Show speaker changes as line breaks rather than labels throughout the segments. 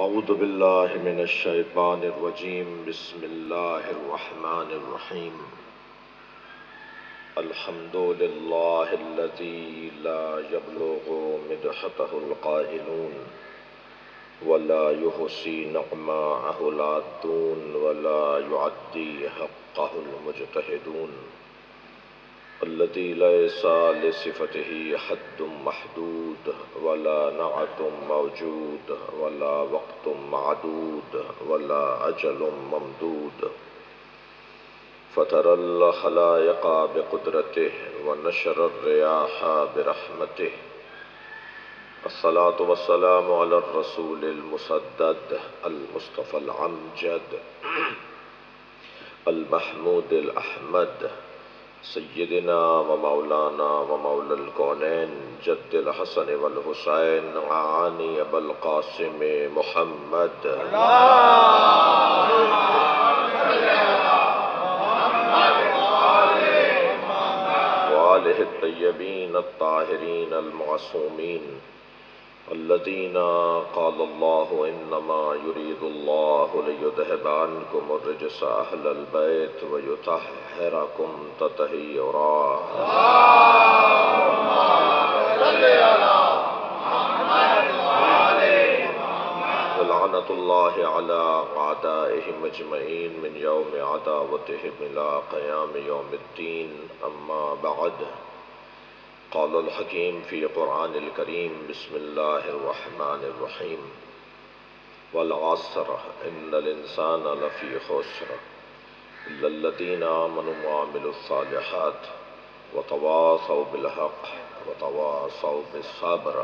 اعوذ باللہ من الشیطان الرجیم بسم اللہ الرحمن الرحیم الحمد للہ الذی لا یبلغ مدحتہ القائلون ولا يحصي نعماءه العادون ولا يعدي حقه المجتهدون الذي ليس لصفته حد محدود ولا نعت موجود ولا وقت معدود ولا أجل ممدود فترى الخلائق بقدرته ونشر الرياح برحمته الصلاة والسلام على الرسول المسدد المصطفى العمجد المحمود الأحمد سيدنا ومولانا ومولى الكونين جد الحسن والحسين عاني أبا القاسم محمد وآله الطيبين الطاهرين المعصومين الذين قال الله إنما يريد الله ليذهب عنكم الرجس أهل البيت ويطهركم تطهيرا اللهم صل على محمد وآل محمد ولعنة الله على أعدائهم أجمعين من يوم عداوتهم إلى قيام يوم الدين أما بعد قال الحكيم في قرآن الكريم بسم الله الرحمن الرحيم والعصر إن الإنسان لفي خسر إلا الذين آمنوا وعملوا الصالحات وتواصوا بالحق وتواصوا بالصبر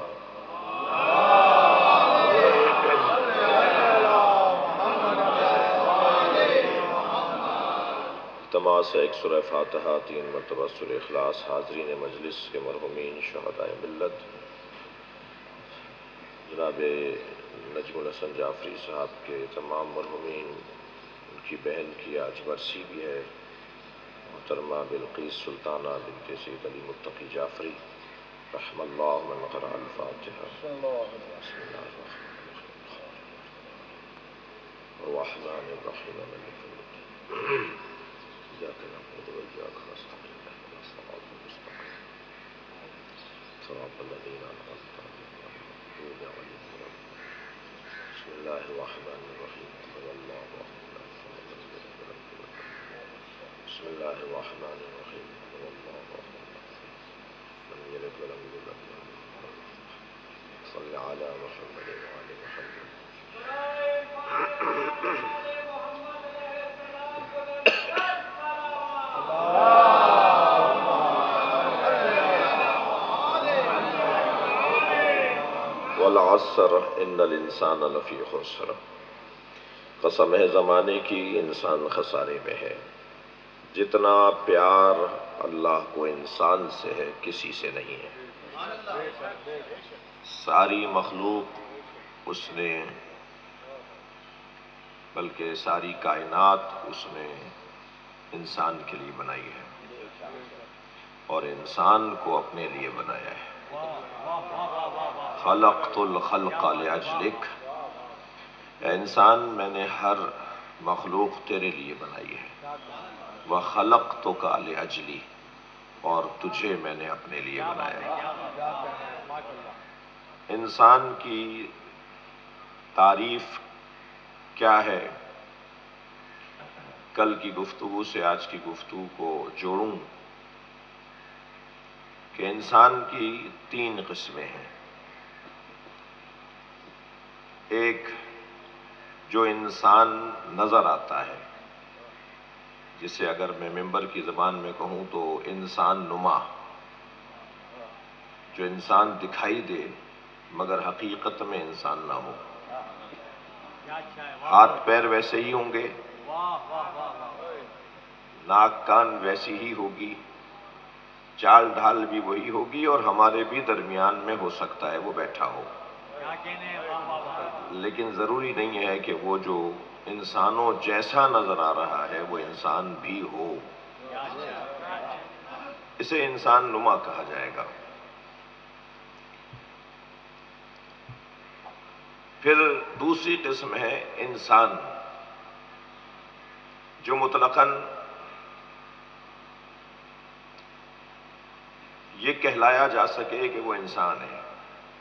التماس ایک سورہ فاتحہ 3 مرتبہ سورہ اخلاص حاضرین مجلس کے مرحومین شہدائے ملت جناب نجم الحسن جعفری صاحب کے تمام مرحومین، ان کی بہن کی آج برسی بھی ہے، محترمہ بلقیس سلطانہ بنت سید علی متقی جعفری رحم اللہ من قرأ الفاتحہ بسم اللہ الرحمن الرحیم مالک یوم الدین إياك نعبد وإياك نستعين اهدنا الصراط المستقيم صراط الذين أنعمت عليهم غير المغضوب عليهم ولا الضالين بسم الله الرحمن الرحيم قل الله أحد الله الصمد لم يلد ولم يولد بسم الله الرحمن الرحيم قل الله أحد الله الصمد لم يلد ولم يولد صل على محمد وآل محمد والعصر ان الانسان لفی خسر، قسم ہے زمانے کی انسان خسارے میں ہے۔ جتنا پیار اللہ کو انسان سے ہے کسی سے نہیں ہے۔ ساری مخلوق اس نے، بلکہ ساری کائنات اس نے انسان کے لیے بنائی ہے اور انسان کو اپنے لیے بنایا ہے۔ خلقت الخلق لأجلک، اے انسان میں نے ہر مخلوق تیرے لیے بنائی ہے۔ وخلقتک لأجلی، اور تجھے میں نے اپنے لیے بنایا ہے۔ انسان کی تعریف کیا ہے؟ کل کی گفتگو سے آج کی گفتگو کو جوڑوں کہ انسان کی 3 قسمیں ہیں۔ ایک جو انسان نظر آتا ہے، جسے اگر میں ممبر کی زبان میں کہوں تو انسان نما، جو انسان دکھائی دے مگر حقیقت میں انسان نہ ہو۔ ہاتھ پیر ویسے ہی ہوں گے، ناک کان ویسی ہی ہوگی، چال ڈھال بھی وہی ہوگی، اور ہمارے بھی درمیان میں ہو سکتا ہے وہ بیٹھا ہو، لیکن ضروری نہیں ہے کہ وہ جو انسانوں جیسا نظر آ رہا ہے وہ انسان بھی ہو۔ اسے انسان نما کہا جائے گا۔ پھر دوسری قسم ہے انسان، جو مطلقاً یہ کہلایا جا سکے کہ وہ انسان ہے۔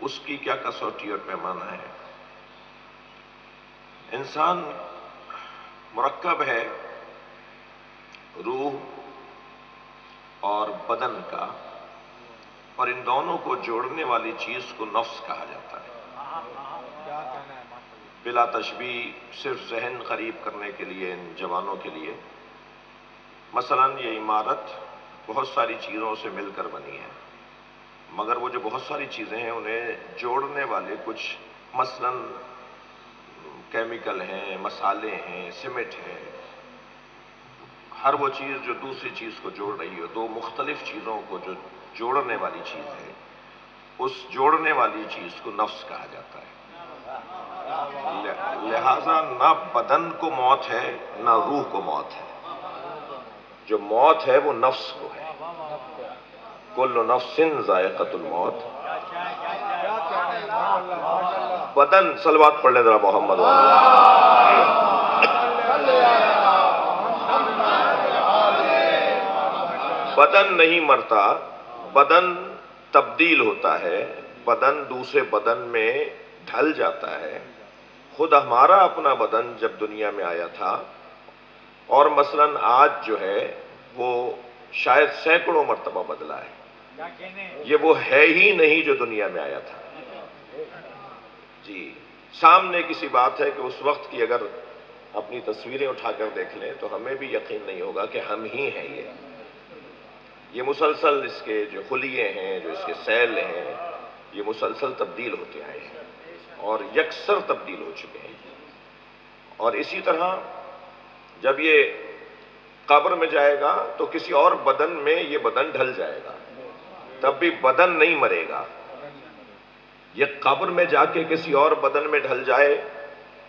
اس کی کیا کسوٹی اور پیمانہ ہے؟ انسان مرکب ہے روح اور بدن کا، اور ان دونوں کو جوڑنے والی چیز کو نفس کہا جاتا ہے۔ بلا تشبیہ، صرف ذہن قریب کرنے کے لیے ان جوانوں کے لیے، مثلا یہ عمارت بہت ساری چیزوں سے مل کر بنی ہے، مگر وہ جو بہت ساری چیزیں ہیں انہیں جوڑنے والے کچھ مثلا کیمیکل ہیں، مسالے ہیں، سیمنٹ ہے، ہر وہ چیز جو دوسری چیز کو جوڑ رہی ہو، دو مختلف چیزوں کو جو جوڑنے والی چیز ہے، اس جوڑنے والی چیز کو نفس کہا جاتا ہے۔ لہذا نہ بدن کو موت ہے نہ روح کو موت ہے، جو موت ہے وہ نفس کو ہے۔ کل نفس ذائقۃ الموت۔ بدن، صلوات پڑھ لیں ذرا محمد بدن نہیں مرتا، بدن تبدیل ہوتا ہے، بدن دوسرے بدن میں ڈھل جاتا ہے۔ خود ہمارا اپنا بدن جب دنیا میں آیا تھا، اور مثلا آج جو ہے وہ شاید سینکڑوں مرتبہ بدلا ہے، یہ وہ ہے ہی نہیں جو دنیا میں آیا تھا۔ جی، سامنے کسی بات ہے کہ اس وقت کی اگر اپنی تصویریں اٹھا کر دیکھ لیں تو ہمیں بھی یقین نہیں ہوگا کہ ہم ہی ہیں یہ مسلسل اس کے جو خلیے ہیں، جو اس کے سیل ہیں، یہ مسلسل تبدیل ہوتے آئے ہیں اور یکسر تبدیل ہو چکے ہیں۔ اور اسی طرح جب یہ قبر میں جائے گا تو کسی اور بدن میں یہ بدن ڈھل جائے گا، تب بھی بدن نہیں مرے گا۔ یہ قبر میں جا کے کسی اور بدن میں ڈھل جائے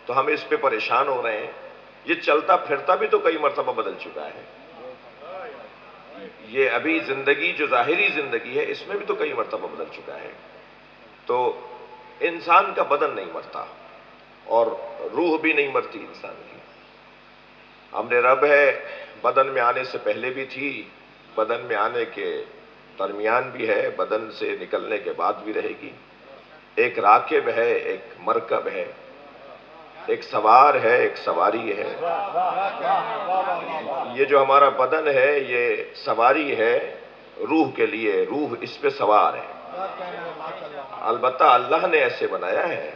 تو ہم اس پہ پریشان ہو رہے ہیں، یہ چلتا پھرتا بھی تو کئی مرتبہ بدل چکا ہے۔ یہ ابھی زندگی جو ظاہری زندگی ہے اس میں بھی تو کئی مرتبہ بدل چکا ہے۔ تو انسان کا بدن نہیں مرتا اور روح بھی نہیں مرتی انسان کی۔ امر رب ہے، بدن میں آنے سے پہلے بھی تھی، بدن میں آنے کے درمیان بھی ہے، بدن سے نکلنے کے بعد بھی رہے گی۔ ایک راکب ہے، ایک مرکب ہے، ایک سوار ہے، ایک سواری ہے۔ یہ جو ہمارا بدن ہے یہ سواری ہے روح کے لیے، روح اس پہ سوار ہے۔ البتہ اللہ نے ایسے بنایا ہے،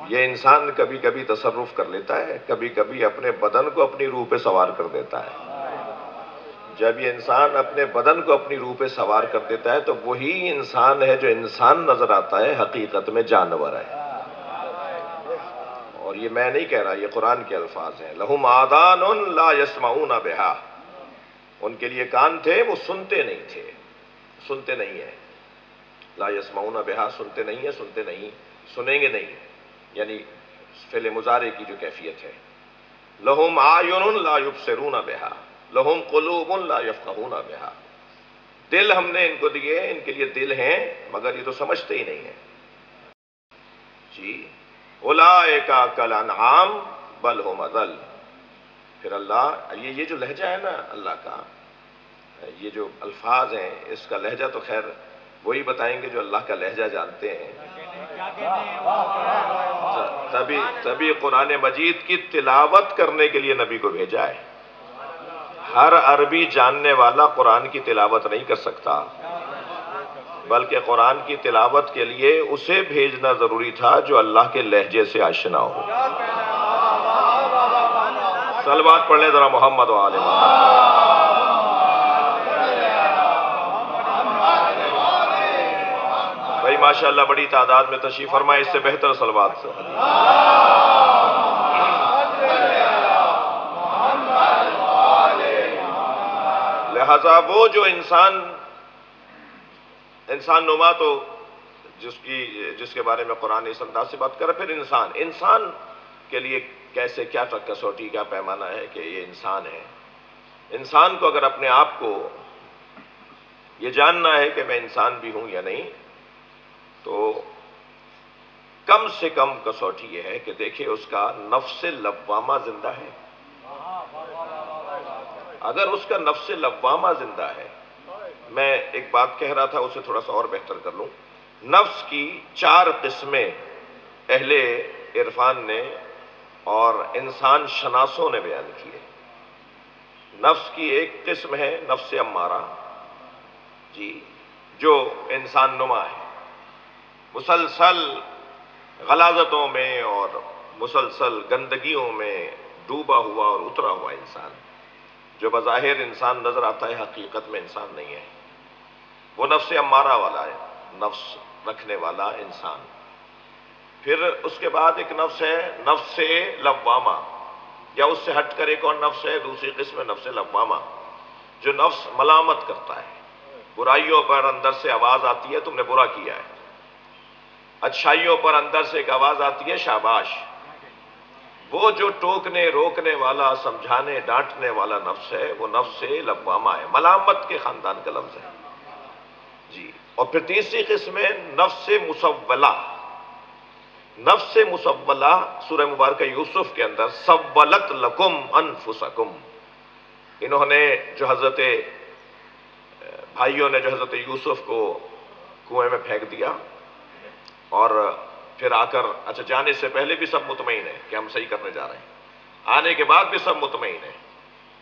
یہ انسان کبھی کبھی تصرف کر لیتا ہے، کبھی کبھی اپنے بدن کو اپنی روح پہ سوار کر دیتا ہے۔ جب یہ انسان اپنے بدن کو اپنی روح پہ سوار کر دیتا ہے تو وہی انسان ہے جو انسان نظر آتا ہے، حقیقت میں جانور ہے۔ اور یہ میں نہیں کہہ رہا، یہ قرآن کے الفاظ ہیں۔ لَهُمْ آذَانٌ لَا يَسْمَعُونَ بِهَا، ان کے لیے کان تھے وہ سنتے نہیں تھے، سنتے نہیں ہیں۔ لا یسمعون بہا، سنتے نہیں ہیں، سنتے نہیں، سنیں گے نہیں، یعنی فعل مضارع کی جو کیفیت ہے۔ لہم اعین لا یبصرون بہا، لہم قلوب لا یفقہون بہا، دل ہم نے ان کو دیے، ان کے لیے دل ہیں مگر یہ تو سمجھتے ہی نہیں ہیں۔ جی، اولئک کالانعام بل ھم اضل۔ پھر اللہ، یہ جو لہجہ ہے نا اللہ کا، یہ جو الفاظ ہیں اس کا لہجہ تو خیر وہی بتائیں گے جو اللہ کا لہجہ جانتے ہیں۔ تبھی قرآن مجید کی تلاوت کرنے کے لیے نبی کو بھیجا ہے۔ ہر عربی جاننے والا قرآن کی تلاوت نہیں کر سکتا، بلکہ قرآن کی تلاوت کے لیے اسے بھیجنا ضروری تھا جو اللہ کے لہجے سے آشنا ہو۔ صلوات پڑھ لیں ذرا محمد و آل محمد۔ بھائی ماشاءاللہ بڑی تعداد میں تشریف فرمائے، اس سے بہتر صلوات سے۔ لہذا وہ جو انسان نما تو جس کے بارے میں قرآن اس انداز سے بات کرے، پھر انسان کے لیے کیسے، کیا کسوٹی، کیا پیمانہ ہے کہ یہ انسان ہے۔ انسان کو اگر اپنے آپ کو یہ جاننا ہے کہ میں انسان بھی ہوں یا نہیں، تو کم سے کم کسوٹی یہ ہے کہ دیکھیں اس کا نفس لوامہ زندہ ہے. اگر اس کا نفس لوامہ زندہ ہے، میں ایک بات کہہ رہا تھا اسے تھوڑا سا اور بہتر کر لوں. نفس کی 4 قسمیں اہل عرفان نے اور انسان شناسوں نے بیان کیے. نفس کی ایک قسم ہے نفس امارہ، جی، جو انسان نما ہے، مسلسل غلاظتوں میں اور مسلسل گندگیوں میں ڈوبا ہوا اور اترا ہوا انسان، جو بظاہر انسان نظر آتا ہے حقیقت میں انسان نہیں ہے. وہ نفس امارہ والا ہے، نفس رکھنے والا انسان. پھر اس کے بعد ایک نفس ہے نفس لوامہ، یا اس سے ہٹ کر ایک اور نفس ہے، دوسری قسم ہے نفس لوامہ، جو نفس ملامت کرتا ہے. برائیوں پر اندر سے آواز آتی ہے تم نے برا کیا ہے، اچھائیوں پر اندر سے ایک آواز آتی ہے شاباش. وہ جو ٹوکنے روکنے والا سمجھانے ڈانٹنے والا نفس ہے وہ نفس لوامہ ہے، ملامت کے خاندان کا لفظ ہے جی. اور پھر تیسری قسم ہے نفس مسولہ. نفس مسولہ سورہ مبارکہ یوسف کے اندر سولت لکم انفسکم، انہوں نے جو بھائیوں نے جو حضرت یوسف کو کنویں میں پھینک دیا، اور پھر آ کر اچھا جانے سے پہلے بھی سب مطمئن ہیں کہ ہم صحیح کرنے جا رہے ہیں، آنے کے بعد بھی سب مطمئن ہیں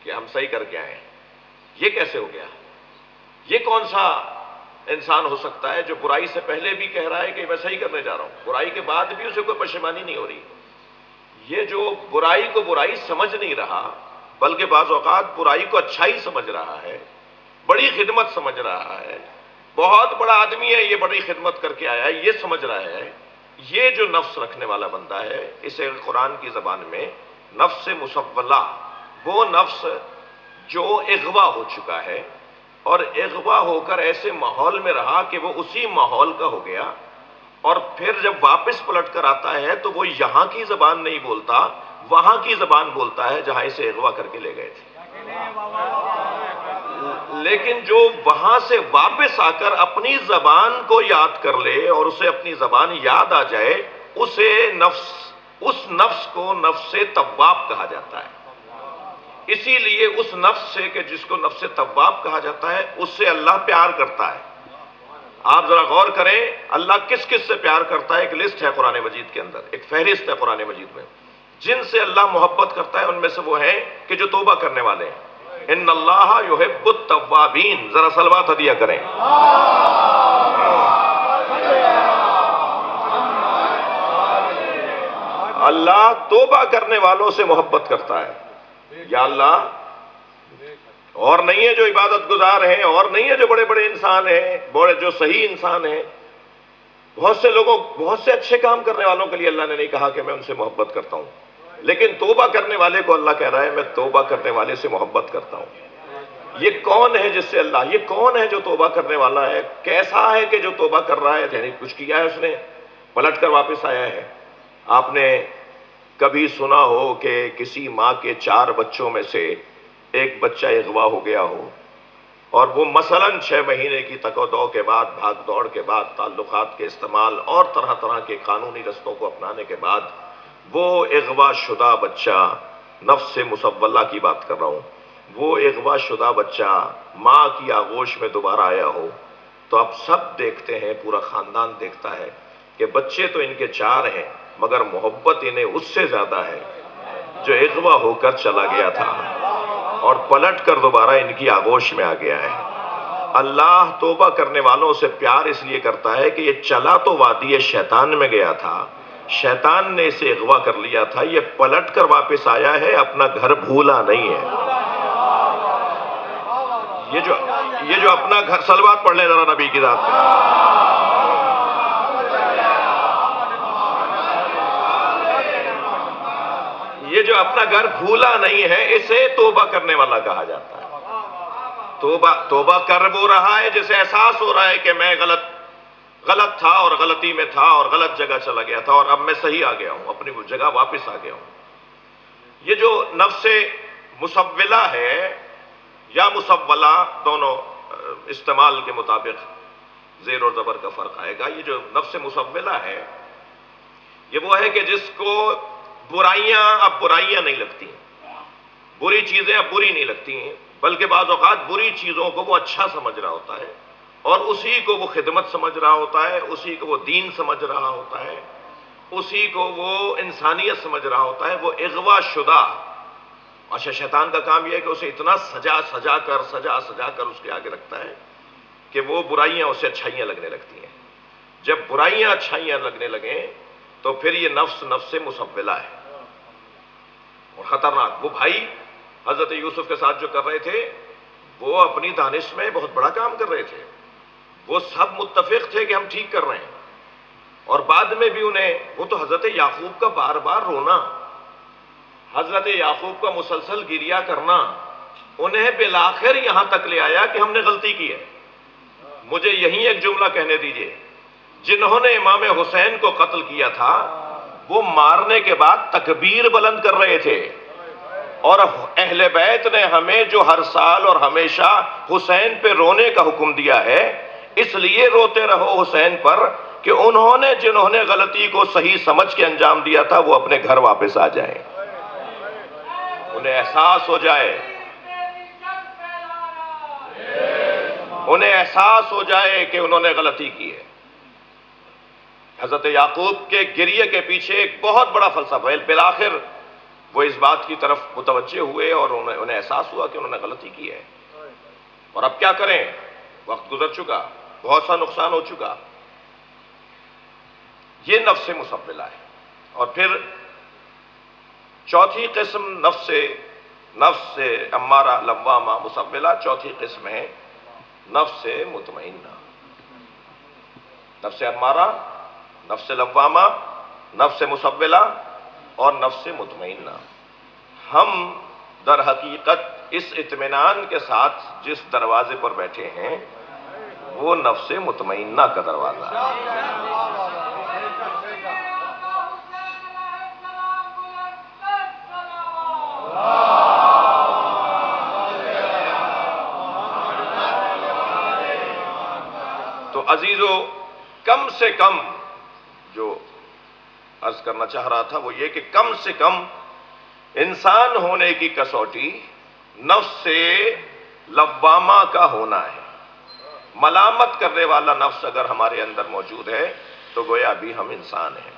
کہ ہم صحیح کر کے آئے ہیں. یہ کیسے ہو گیا؟ یہ کون سا انسان ہو سکتا ہے جو برائی سے پہلے بھی کہہ رہا ہے کہ میں صحیح کرنے جا رہا ہوں، برائی کے بعد بھی اسے کوئی پشیمانی نہیں ہو رہی؟ یہ جو برائی کو برائی سمجھ نہیں رہا بلکہ بعض اوقات برائی کو اچھائی سمجھ رہا ہے، بڑی خدمت سمجھ رہا ہے، بہت بڑا آدمی ہے یہ بڑی خدمت کر کے آیا ہے، یہ سمجھ رہا ہے، یہ جو نفس رکھنے والا بندہ ہے اسے قرآن کی زبان میں نفس مسولہ، وہ نفس جو اغوا ہو چکا ہے اور اغوا ہو کر ایسے ماحول میں رہا کہ وہ اسی ماحول کا ہو گیا، اور پھر جب واپس پلٹ کر آتا ہے تو وہ یہاں کی زبان نہیں بولتا، وہاں کی زبان بولتا ہے جہاں اسے اغوا کر کے لے گئے تھے. لیکن جو وہاں سے واپس آ کر اپنی زبان کو یاد کر لے اور اسے اپنی زبان یاد آ جائے، اس نفس کو نفس تواب کہا جاتا ہے. اسی لیے اس نفس سے کہ جس کو نفس تواب کہا جاتا ہے اس سے اللہ پیار کرتا ہے. آپ ذرا غور کریں اللہ کس کس سے پیار کرتا ہے. ایک لسٹ ہے قرآن مجید کے اندر، ایک فہرست ہے قرآن مجید میں. جن سے اللہ محبت کرتا ہے ان میں سے وہ ہیں کہ جو توبہ کرنے والے ہیں. ان اللہ یحب التوابین، ذرا صلوات ہدیہ کریں. اللہ توبہ کرنے والوں سے محبت کرتا ہے. یا اللہ، اور نہیں ہے جو عبادت گزار ہیں، اور نہیں ہے جو بڑے بڑے انسان ہیں، بڑے جو صحیح انسان ہیں، بہت سے لوگوں، بہت سے اچھے کام کرنے والوں کے لیے اللہ نے نہیں کہا کہ میں ان سے محبت کرتا ہوں، لیکن توبہ کرنے والے کو اللہ کہہ رہا ہے میں توبہ کرنے والے سے محبت کرتا ہوں. یہ کون ہے جس سے اللہ، یہ کون ہے جو توبہ کرنے والا ہے؟ کیسا ہے کہ جو توبہ کر رہا ہے؟ یعنی کچھ کیا ہے اس نے، پلٹ کر واپس آیا ہے. آپ نے کبھی سنا ہو کہ کسی ماں کے 4 بچوں میں سے ایک بچہ اغوا ہو گیا ہو، اور وہ مثلاً 6 مہینے کی تک و دو کے بعد، بھاگ دوڑ کے بعد، تعلقات کے استعمال اور طرح طرح کے قانونی رستوں کو اپنانے کے بعد وہ اغوا شدہ بچہ، نفس مسولہ کی بات کر رہا ہوں، وہ اغوا شدہ بچہ ماں کی آغوش میں دوبارہ آیا ہو، تو آپ سب دیکھتے ہیں، پورا خاندان دیکھتا ہے کہ بچے تو ان کے 4 ہیں مگر محبت انہیں اس سے زیادہ ہے جو اغوا ہو کر چلا گیا تھا اور پلٹ کر دوبارہ ان کی آغوش میں آ گیا ہے. اللہ توبہ کرنے والوں سے پیار اس لیے کرتا ہے کہ یہ چلا تو وادی شیطان میں گیا تھا، شیطان نے اسے اغوا کر لیا تھا، یہ پلٹ کر واپس آیا ہے، اپنا گھر بھولا نہیں ہے. یہ جو اپنا گھر، صلوات پڑھ لیں ذرا نبی کی ذات پہ. یہ جو اپنا گھر بھولا نہیں ہے اسے توبہ کرنے والا کہا جاتا ہے. توبہ کر وہ رہا ہے جسے احساس ہو رہا ہے کہ میں غلط تھا اور غلطی میں تھا اور غلط جگہ چلا گیا تھا اور اب میں صحیح آ گیا ہوں، اپنی جگہ واپس آ گیا ہوں. یہ جو نفس مسولہ ہے یا مسولہ، دونوں استعمال کے مطابق زیر اور زبر کا فرق آئے گا. یہ جو نفس مسولہ ہے یہ وہ ہے کہ جس کو برائیاں اب برائیاں نہیں لگتی، بری چیزیں اب بری نہیں لگتی ہیں، بلکہ بعض اوقات بری چیزوں کو وہ اچھا سمجھ رہا ہوتا ہے، اور اسی کو وہ خدمت سمجھ رہا ہوتا ہے، اسی کو وہ دین سمجھ رہا ہوتا ہے، اسی کو وہ انسانیت سمجھ رہا ہوتا ہے، وہ اغوا شدہ۔ اچھا، شیطان کا کام یہ ہے کہ اسے اتنا سجا کر اس کے آگے رکھتا ہے کہ وہ برائیاں اسے اچھائیاں لگنے لگتی ہیں۔ جب برائیاں اچھائیاں لگنے لگیں تو پھر یہ نفس مسولہ ہے اور خطرناک۔ وہ بھائی حضرت یوسف کے ساتھ جو کر رہے تھے، وہ اپنی دانش میں بہت بڑا کام کر رہے تھے، وہ سب متفق تھے کہ ہم ٹھیک کر رہے ہیں، اور بعد میں بھی وہ تو حضرت یعقوب کا بار بار رونا، حضرت یعقوب کا مسلسل گریہ کرنا، انہیں بالآخر یہاں تک لے آیا کہ ہم نے غلطی کی ہے۔ مجھے یہیں ایک جملہ کہنے دیجئے، جنہوں نے امام حسین کو قتل کیا تھا وہ مارنے کے بعد تکبیر بلند کر رہے تھے، اور اہل بیت نے ہمیں جو ہر سال اور ہمیشہ حسین پہ رونے کا حکم دیا ہے، اس لیے روتے رہو حسین پر کہ جنہوں نے غلطی کو صحیح سمجھ کے انجام دیا تھا وہ اپنے گھر واپس آ جائیں، انہیں احساس ہو جائے، کہ انہوں نے غلطی کی ہے۔ حضرت یعقوب کے گریہ کے پیچھے ایک بہت بڑا فلسفہ ہے، بالآخر وہ اس بات کی طرف متوجہ ہوئے اور انہیں احساس ہوا کہ انہوں نے غلطی کی ہے، اور اب کیا کریں، وقت گزر چکا، بہت سا نقصان ہو چکا۔ یہ نفس مسولہ ہے۔ اور پھر چوتھی قسم نفس امارہ لوامہ مسولہ، چوتھی قسم ہے نفس مطمئنہ۔ نفس امارہ، نفس لوامہ، نفس مسولہ اور نفس مطمئنہ۔ ہم در حقیقت اس اطمینان کے ساتھ جس دروازے پر بیٹھے ہیں وہ نفس مطمئنہ کا دروازہ ہے۔ تو عزیزو، کم سے کم جو عرض کرنا چاہ رہا تھا وہ یہ کہ کم سے کم انسان ہونے کی کسوٹی نفس لوامہ کا ہونا ہے۔ ملامت کرنے والا نفس اگر ہمارے اندر موجود ہے تو گویا ابھی ہم انسان ہیں،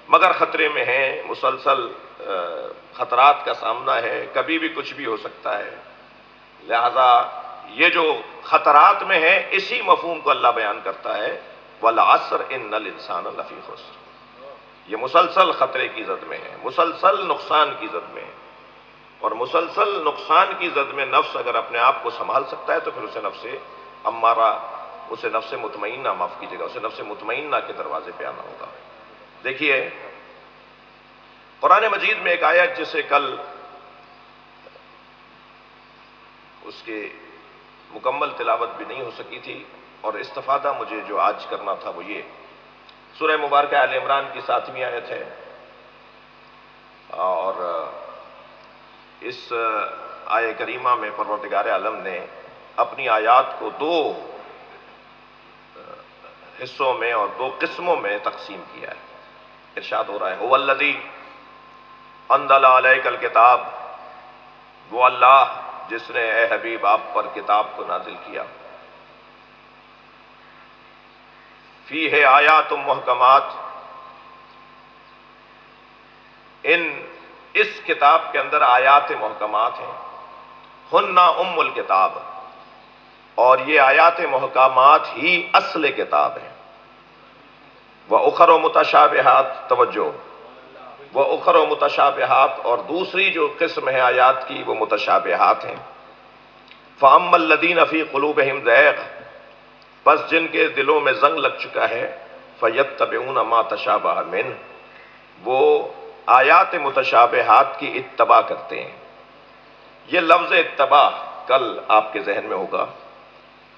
مگر خطرے میں ہیں، مسلسل خطرات کا سامنا ہے، کبھی بھی کچھ بھی ہو سکتا ہے۔ لہذا یہ جو خطرات میں ہے، اسی مفہوم کو اللہ بیان کرتا ہے، وَالْعَصْرِ إِنَّ الْإِنسَانَ لَفِي خُسْرٍ۔ یہ مسلسل خطرے کی زد میں ہے، مسلسل نقصان کی زد میں ہے، اور مسلسل نقصان کی زد میں نفس اگر اپنے آپ کو سنبھال سکتا ہے تو پھر اسے نفس امارہ، اسے نفس مطمئنہ، معاف کیجیے گا، اسے نفس مطمئنہ کے دروازے پہ آنا ہوگا۔ دیکھیے قرآن مجید میں ایک آیت جسے کل اس کے مکمل تلاوت بھی نہیں ہو سکی تھی، اور استفادہ مجھے جو آج کرنا تھا وہ یہ سورہ مبارکہ آل عمران کی 7ویں آیت ہے، اور اس آیہ کریمہ میں پروردگار عالم نے اپنی آیات کو 2 حصوں میں اور 2 قسموں میں تقسیم کیا ہے۔ ارشاد ہو رہا ہے، هو الذی انزل علیک الکتاب، وہ اللہ جس نے اے حبیب آپ پر کتاب کو نازل کیا، فیہ آیات محکمات، اس کتاب کے اندر آیات محکمات ہیں، ہن ام الکتاب، اور یہ آیات محکمات ہی اصل کتاب ہیں، وَأُخَرُ مُتَشَابِهَاتٌ، توجہ، وَأُخَرُ مُتَشَابِهَاتٌ، اور دوسری جو قسم ہے آیات کی وہ متشابہات ہیں۔ فَأَمَّا الَّذِينَ فِي قُلُوبِهِمْ زَيْغٌ، بس جن کے دلوں میں زنگ لگ چکا ہے، فَيَتَّبِعُونَ مَا تَشَابَهَ مِنْهُ، وہ آیات متشابہات کی اتباع کرتے ہیں۔ یہ لفظ اتباع کل آپ کے ذہن میں ہوگا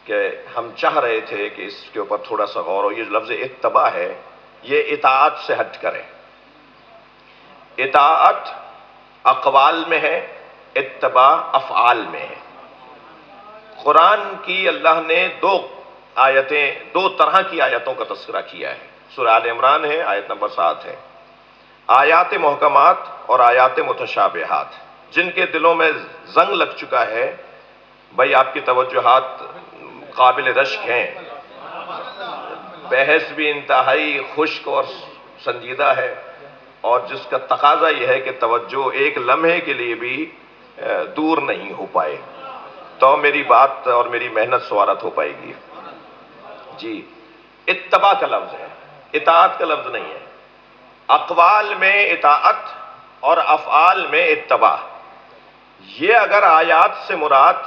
کہ ہم چاہ رہے تھے کہ اس کے اوپر تھوڑا سا غور ہو۔ یہ لفظ اتباع ہے، یہ اطاعت سے ہٹ کرے۔ اطاعت اقوال میں ہے، اتباع افعال میں ہے۔ قرآن کی اللہ نے 2 طرح کی آیتوں کا تذکرہ کیا ہے۔ سورہ آل عمران ہے، آیت نمبر 7 ہے۔ آیات محکمات اور آیات متشابہات، جن کے دلوں میں زنگ لگ چکا ہے، بھائی آپ کی توجہات قابل رشک ہیں، بحث بھی انتہائی خشک اور سنجیدہ ہے، اور جس کا تقاضا یہ ہے کہ توجہ ایک لمحے کے لیے بھی دور نہیں ہو پائے، تو میری بات اور میری محنت سوارت ہو پائے گی۔ جی، اتباع کا لفظ ہے، اطاعت کا لفظ نہیں ہے۔ اقوال میں اطاعت اور افعال میں اتباع، یہ اگر آیات سے مراد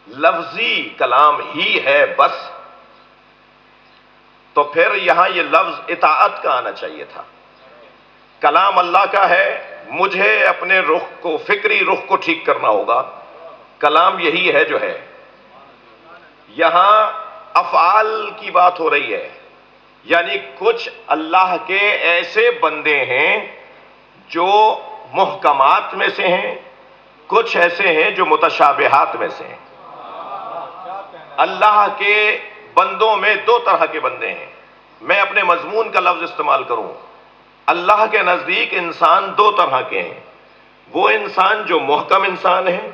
لفظی کلام ہی ہے بس، تو پھر یہاں یہ لفظ اطاعت کا آنا چاہیے تھا۔ کلام اللہ کا ہے، مجھے اپنے رخ کو، فکری رخ کو ٹھیک کرنا ہوگا، کلام یہی ہے جو ہے۔ یہاں افعال کی بات ہو رہی ہے، یعنی کچھ اللہ کے ایسے بندے ہیں جو محکمات میں سے ہیں، کچھ ایسے ہیں جو متشابہات میں سے ہیں۔ اللہ کے بندوں میں دو طرح کے بندے ہیں، میں اپنے مضمون کا لفظ استعمال کروں، اللہ کے نزدیک انسان دو طرح کے ہیں، وہ انسان جو محکم انسان ہے،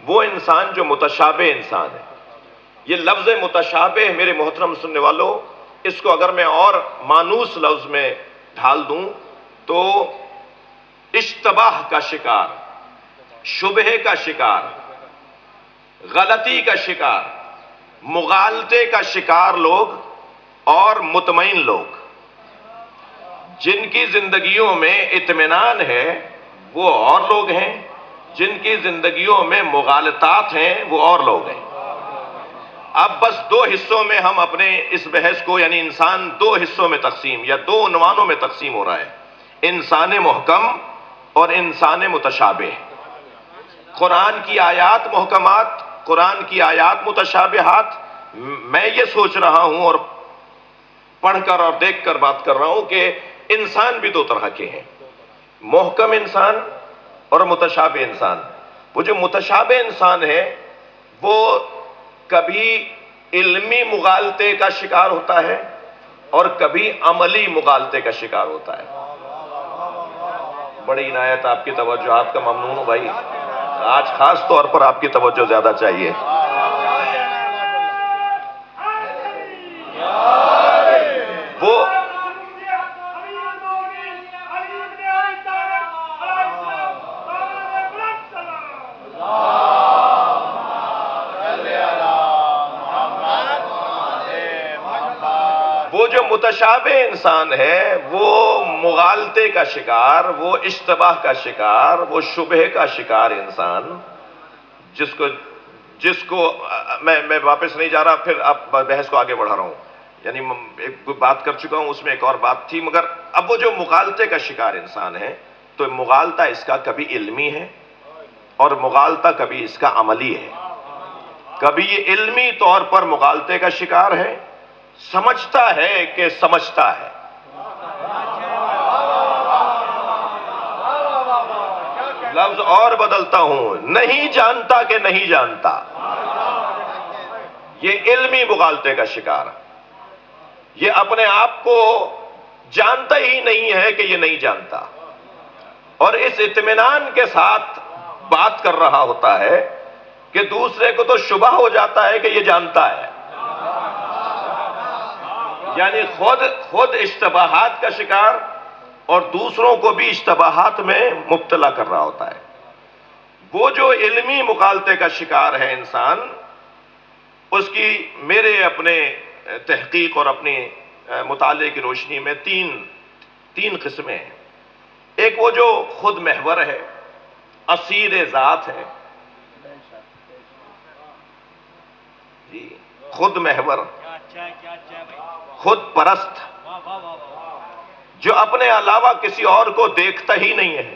وہ انسان جو متشابہ انسان ہے۔ یہ لفظ متشابہ میرے محترم سننے والوں، اس کو اگر میں اور مانوس لفظ میں ڈھال دوں تو اشتباہ کا شکار، شبہے کا شکار، غلطی کا شکار، مغالطے کا شکار لوگ اور مطمئن لوگ، جن کی زندگیوں میں اطمینان ہے وہ اور لوگ ہیں، جن کی زندگیوں میں مغالطات ہیں وہ اور لوگ ہیں۔ اب بس دو حصوں میں ہم اپنے اس بحث کو، یعنی انسان دو حصوں میں تقسیم یا دو عنوانوں میں تقسیم ہو رہا ہے، انسان محکم اور انسان متشابہ۔ قرآن کی آیات محکمات، قرآن کی آیات متشابہات، میں یہ سوچ رہا ہوں اور پڑھ کر اور دیکھ کر بات کر رہا ہوں کہ انسان بھی دو طرح کے ہیں، محکم انسان اور متشابہ انسان۔ وہ جو متشابہ انسان ہے وہ کبھی علمی مغالطے کا شکار ہوتا ہے اور کبھی عملی مغالطے کا شکار ہوتا ہے۔ بڑی عنایت، آپ کی توجہات کا ممنون ہوں بھائی، آج خاص طور پر آپ کی توجہ زیادہ چاہیے۔ وہ جو متشابہ انسان ہے وہ مغالطے کا شکار، وہ اشتباہ کا شکار، وہ شبہ کا شکار انسان، جس کو میں واپس نہیں جا رہا، پھر اب بحث کو آگے بڑھا رہا ہوں، یعنی ایک بات کر چکا ہوں، اس میں ایک اور بات تھی، مگر اب وہ جو مغالطے کا شکار انسان ہے تو مغالطہ اس کا کبھی علمی ہے اور مغالطہ کبھی اس کا عملی ہے۔ کبھی یہ علمی طور پر مغالطے کا شکار ہے، سمجھتا ہے کہ سمجھتا ہے، لفظ اور بدلتا ہوں، نہیں جانتا کہ نہیں جانتا، یہ علمی مغالطے کا شکار، یہ اپنے آپ کو جانتا ہی نہیں ہے کہ یہ نہیں جانتا، اور اس اطمینان کے ساتھ بات کر رہا ہوتا ہے کہ دوسرے کو تو شبہ ہو جاتا ہے کہ یہ جانتا ہے، یعنی خود اشتباہات کا شکار اور دوسروں کو بھی اشتباہات میں مبتلا کر رہا ہوتا ہے۔ وہ جو علمی مغالطے کا شکار ہے انسان، اس کی میرے اپنے تحقیق اور اپنے مطالعے کی روشنی میں تین قسمیں ہیں۔ ایک وہ جو خود محور ہے، اسیر ذات ہے، جی خود محور، خود پرست، جو اپنے علاوہ کسی اور کو دیکھتا ہی نہیں ہے،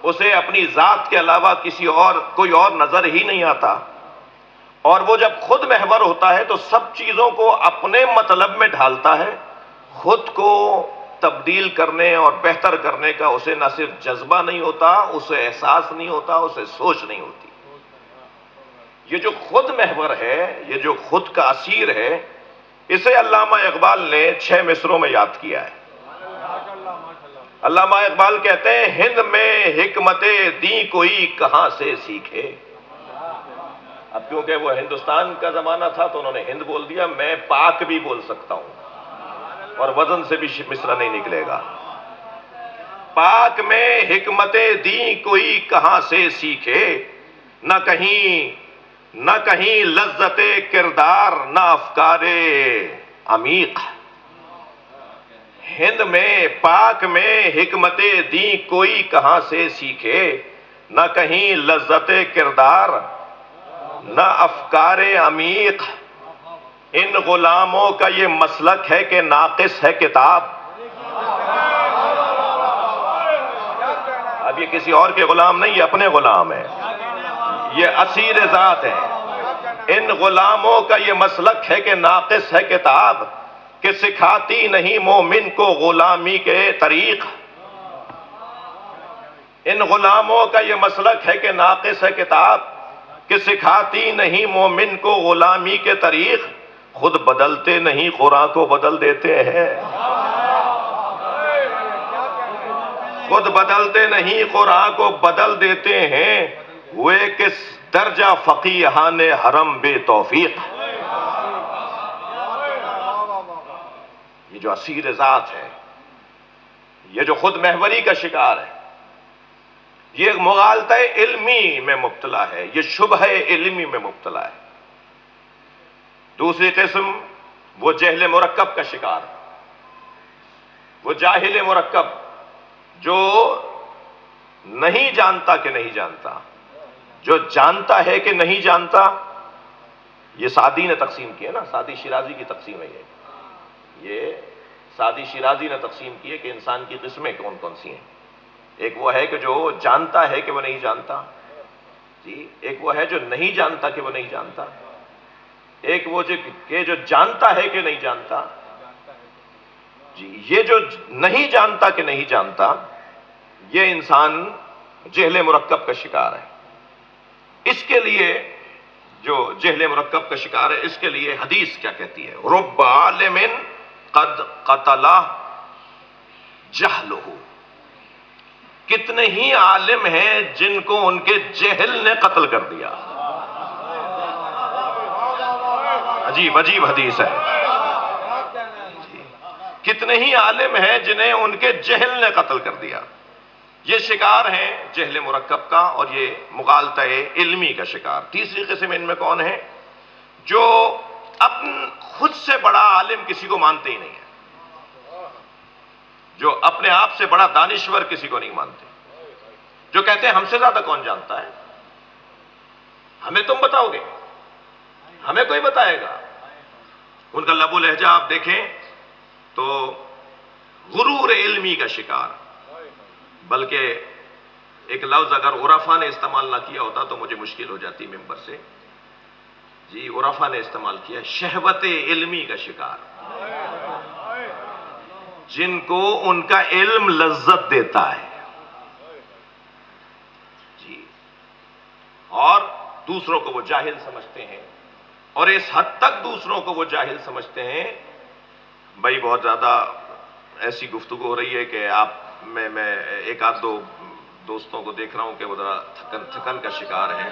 اسے اپنی ذات کے علاوہ کوئی اور نظر ہی نہیں آتا، اور وہ جب خود محور ہوتا ہے تو سب چیزوں کو اپنے مطلب میں ڈھالتا ہے، خود کو تبدیل کرنے اور بہتر کرنے کا اسے نہ صرف جذبہ نہیں ہوتا، اسے احساس نہیں ہوتا، اسے سوچ نہیں ہوتی۔ یہ جو خود محور ہے، یہ جو خود کا اسیر ہے، اسے علامہ اقبال نے 6 مصروں میں یاد کیا ہے۔ علامہ اقبال کہتے ہیں ہند میں حکمت دی کوئی کہاں سے سیکھے۔ اب کیونکہ وہ ہندوستان کا زمانہ تھا تو انہوں نے ہند بول دیا، میں پاک بھی بول سکتا ہوں اور وزن سے بھی مصرع نہیں نکلے گا۔ پاک میں حکمت دی کوئی کہاں سے سیکھے، نہ کہیں لذت کردار نہ افکار عمیق۔ ہند میں پاک میں حکمت دی کوئی کہاں سے سیکھے، نہ کہیں لذت کردار نہ افکار عمیق۔ ان غلاموں کا یہ مسلک ہے کہ ناقص ہے کتاب۔ اب یہ کسی اور کے غلام نہیں، یہ اپنے غلام ہیں، یہ اسیر ذات ہیں۔ ان غلاموں کا یہ مسلک ہے کہ ناقص ہے کتاب، کہ سکھاتی نہیں مومن کو غلامی کے طریق۔ ان غلاموں کا یہ مسلک ہے کہ ناقص ہے کتاب، کہ سکھاتی نہیں مومن کو غلامی کے طریق۔ خود بدلتے نہیں قرآن کو بدل دیتے ہیں، خود بدلتے نہیں قرآن کو بدل دیتے ہیں، ہوئے کس درجہ فقیہان حرم بے توفیق۔ یہ جو اسیر ذات ہے، یہ جو خود محوری کا شکار ہے، یہ مغالطہ علمی میں مبتلا ہے، یہ شبہ علمی میں مبتلا ہے۔ دوسری قسم وہ جہل مرکب کا شکار، وہ جاہل مرکب جو نہیں جانتا کہ نہیں جانتا، جو جانتا ہے کہ نہیں جانتا۔ یہ سعدی نے تقسیم کیا نا، سعدی شیرازی کی تقسیم ہے یہ سعدی شیرازی نے تقسیم کی ہے کہ انسان کی قسمیں کون کون سی ہیں۔ ایک وہ ہے کہ جو جانتا ہے کہ وہ نہیں جانتا، جی، ایک وہ ہے جو نہیں جانتا کہ وہ نہیں جانتا، ایک وہ جو جانتا ہے کہ نہیں جانتا۔ جی، یہ جو نہیں جانتا کہ نہیں جانتا، یہ انسان جہل مرکب کا شکار ہے۔ اس کے لیے جو جہل مرکب کا شکار ہے، اس کے لیے حدیث کیا کہتی ہے؟ رب عالم قد قتل جہلہ۔ کتنے ہی عالم ہیں جن کو ان کے جہل نے قتل کر دیا۔ عجیب عجیب حدیث ہے۔ کتنے ہی عالم ہیں جنہیں ان کے جہل نے قتل کر دیا۔ یہ شکار ہیں جہل مرکب کا، اور یہ مغالطہ علمی کا شکار۔ تیسری قسم ان میں کون ہے؟ جو خود سے بڑا عالم کسی کو مانتے ہی نہیں ہے، جو اپنے آپ سے بڑا دانشور کسی کو نہیں مانتے، جو کہتے ہیں ہم سے زیادہ کون جانتا ہے، ہمیں تم بتاؤ گے، ہمیں کوئی بتائے گا۔ ان کا لب و لہجہ آپ دیکھیں تو غرور علمی کا شکار۔ بلکہ ایک لفظ اگر عرفا نے استعمال نہ کیا ہوتا تو مجھے مشکل ہو جاتی ممبر سے، جی، عرفا نے استعمال کیا، شہوت علمی کا شکار، جن کو ان کا علم لذت دیتا ہے، جی، اور دوسروں کو وہ جاہل سمجھتے ہیں، اور اس حد تک دوسروں کو وہ جاہل سمجھتے ہیں۔ بھائی بہت زیادہ ایسی گفتگو ہو رہی ہے کہ میں ایک آدھ دو دوستوں کو دیکھ رہا ہوں کہ وہ ذرا تھکن کا شکار ہیں۔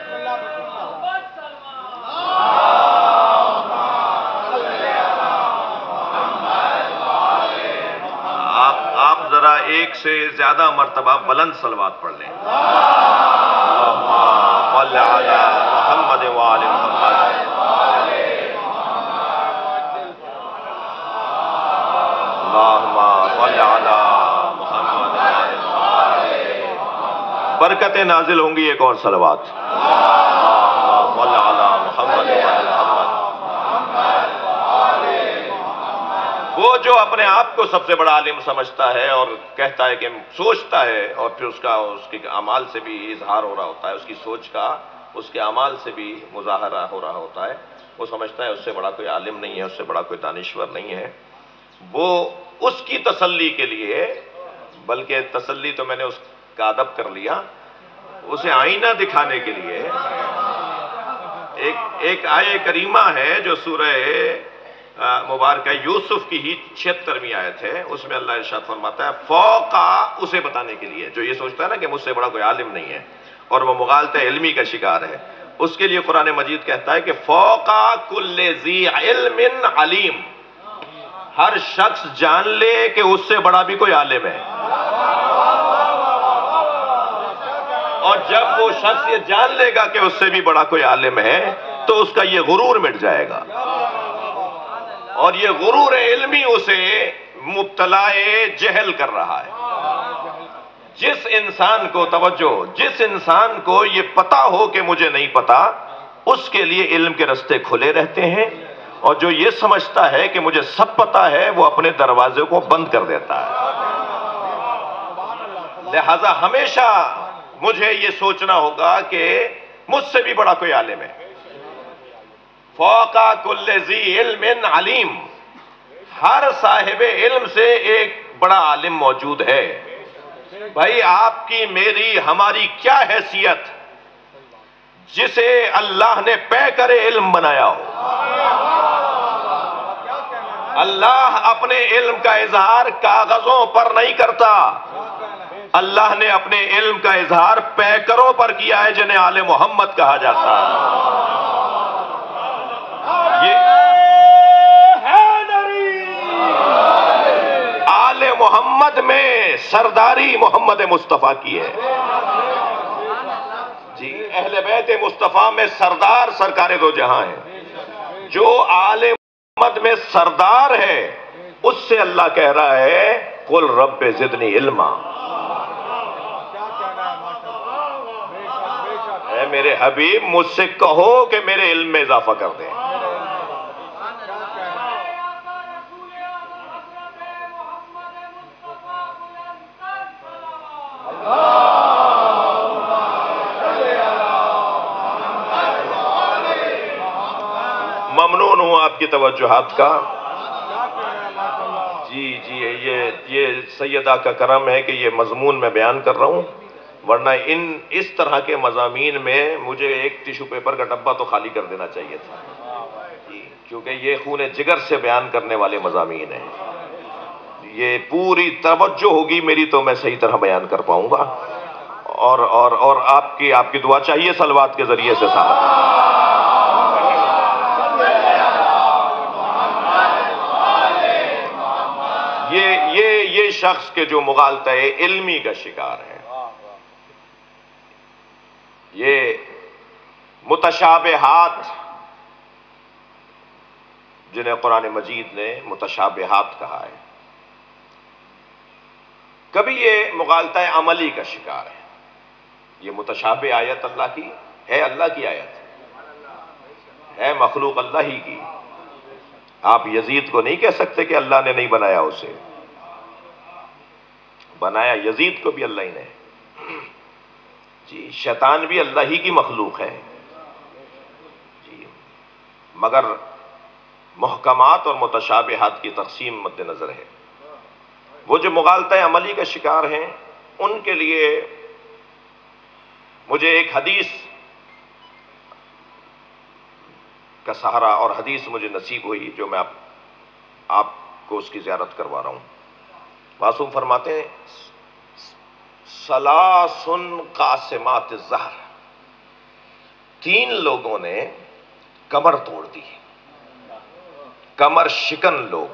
آپ ذرا ایک سے زیادہ مرتبہ بلند صلوات پڑھ لیں۔ اللہم صل علی محمد وآل محمد۔ اللہم صل علی محمد وآل محمد۔ برکتیں نازل ہوں گی، ایک اور صلوات۔ اللہم صل علی محمد وآل محمد۔ وہ جو اپنے آپ کو سب سے بڑا عالم سمجھتا ہے اور کہتا ہے کہ سوچتا ہے، اور پھر اس کے اعمال سے بھی اظہار ہو رہا ہوتا ہے، اس کی سوچ کا اس کے اعمال سے بھی مظاہرہ ہو رہا ہوتا ہے، وہ سمجھتا ہے اس سے بڑا کوئی عالم نہیں ہے، اس سے بڑا کوئی دانشور نہیں ہے۔ وہ اس کی تسلی کے لیے، بلکہ تسلی تو میں نے اس کا ادب کر لیا، اسے آئینہ دکھانے کے لیے ایک آیہ کریمہ ہے جو سورہ مبارکہ یوسف کی ہی 76ویں آیت ہے، اس میں اللہ ارشاد فرماتا ہے فوقا، اسے بتانے کے لیے جو یہ سوچتا ہے نا کہ مجھ سے بڑا کوئی عالم نہیں ہے اور وہ مغالطہ علمی کا شکار ہے، اس کے لیے قرآن مجید کہتا ہے کہ فوقا کل ذی علم علیم، ہر شخص جان لے کہ اس سے بڑا بھی کوئی عالم ہے، اور جب وہ شخص یہ جان لے گا کہ اس سے بھی بڑا کوئی عالم ہے تو اس کا یہ غرور مٹ جائے گا، اور یہ غرور علمی اسے مبتلا جہل کر رہا ہے۔ جس انسان کو توجہ، جس انسان کو یہ پتا ہو کہ مجھے نہیں پتا، اس کے لیے علم کے رستے کھلے رہتے ہیں، اور جو یہ سمجھتا ہے کہ مجھے سب پتا ہے وہ اپنے دروازے کو بند کر دیتا ہے۔ لہذا ہمیشہ مجھے یہ سوچنا ہوگا کہ مجھ سے بھی بڑا کوئی عالم ہے۔ فوقا کل ذی علم علیم، ہر صاحب علم سے ایک بڑا عالم موجود ہے۔ بھائی آپ کی میری ہماری کیا حیثیت جسے اللہ نے پے کرے علم بنایا ہو؟ اللہ اپنے علم کا اظہار کاغذوں پر نہیں کرتا، اللہ نے اپنے علم کا اظہار پیکروں پر کیا ہے جنہیں آل محمد کہا جاتا ہے۔ آل محمد میں سرداری محمد مصطفیٰ کی ہے، جی اہل بیت مصطفیٰ میں سردار سرکار دو جہاں ہیں۔ جو آل محمد میں سردار ہے اس سے اللہ کہہ رہا ہے قل رب زدنی علما، اے میرے حبیب مجھ سے کہو کہ میرے علم میں اضافہ کر دیں۔ ممنون ہوں آپ کی توجہات کا۔ جی یہ سیدہ کا کرم ہے کہ یہ مضمون میں بیان کر رہا ہوں، ورنہ اس طرح کے مضامین میں مجھے ایک ٹیشو پیپر کا ڈبہ تو خالی کر دینا چاہیے تھا، جی کیونکہ یہ خون جگر سے بیان کرنے والے مضامین ہیں، یہ پوری توجہ ہوگی میری تو میں صحیح طرح بیان کر پاؤں گا، اور آپ کی دعا چاہیے صلوات کے ذریعے سے صاحب۔ یہ شخص کے جو مغالطہ علمی کا شکار ہے، یہ متشابہات جنہیں قرآن مجید نے متشابہات کہا ہے، کبھی یہ مغالطہ عملی کا شکار ہے۔ یہ متشابہ آیت اللہ کی ہے، اللہ کی آیت ہے، مخلوق اللہ ہی کی۔ آپ یزید کو نہیں کہہ سکتے کہ اللہ نے نہیں بنایا، اسے بنایا یزید کو بھی اللہ ہی نے، جی شیطان بھی اللہ ہی کی مخلوق ہے، جی مگر محکمات اور متشابہات کی تقسیم مد نظر ہے۔ وہ جو مغالطہ عملی کا شکار ہیں ان کے لیے مجھے ایک حدیث کا سہارا، اور حدیث مجھے نصیب ہوئی جو میں آپ کو اس کی زیارت کروا رہا ہوں۔ معصوم فرماتے ہیں ثلاث قاسمات الظہر، 3 لوگوں نے کمر توڑ دی، کمر شکن لوگ،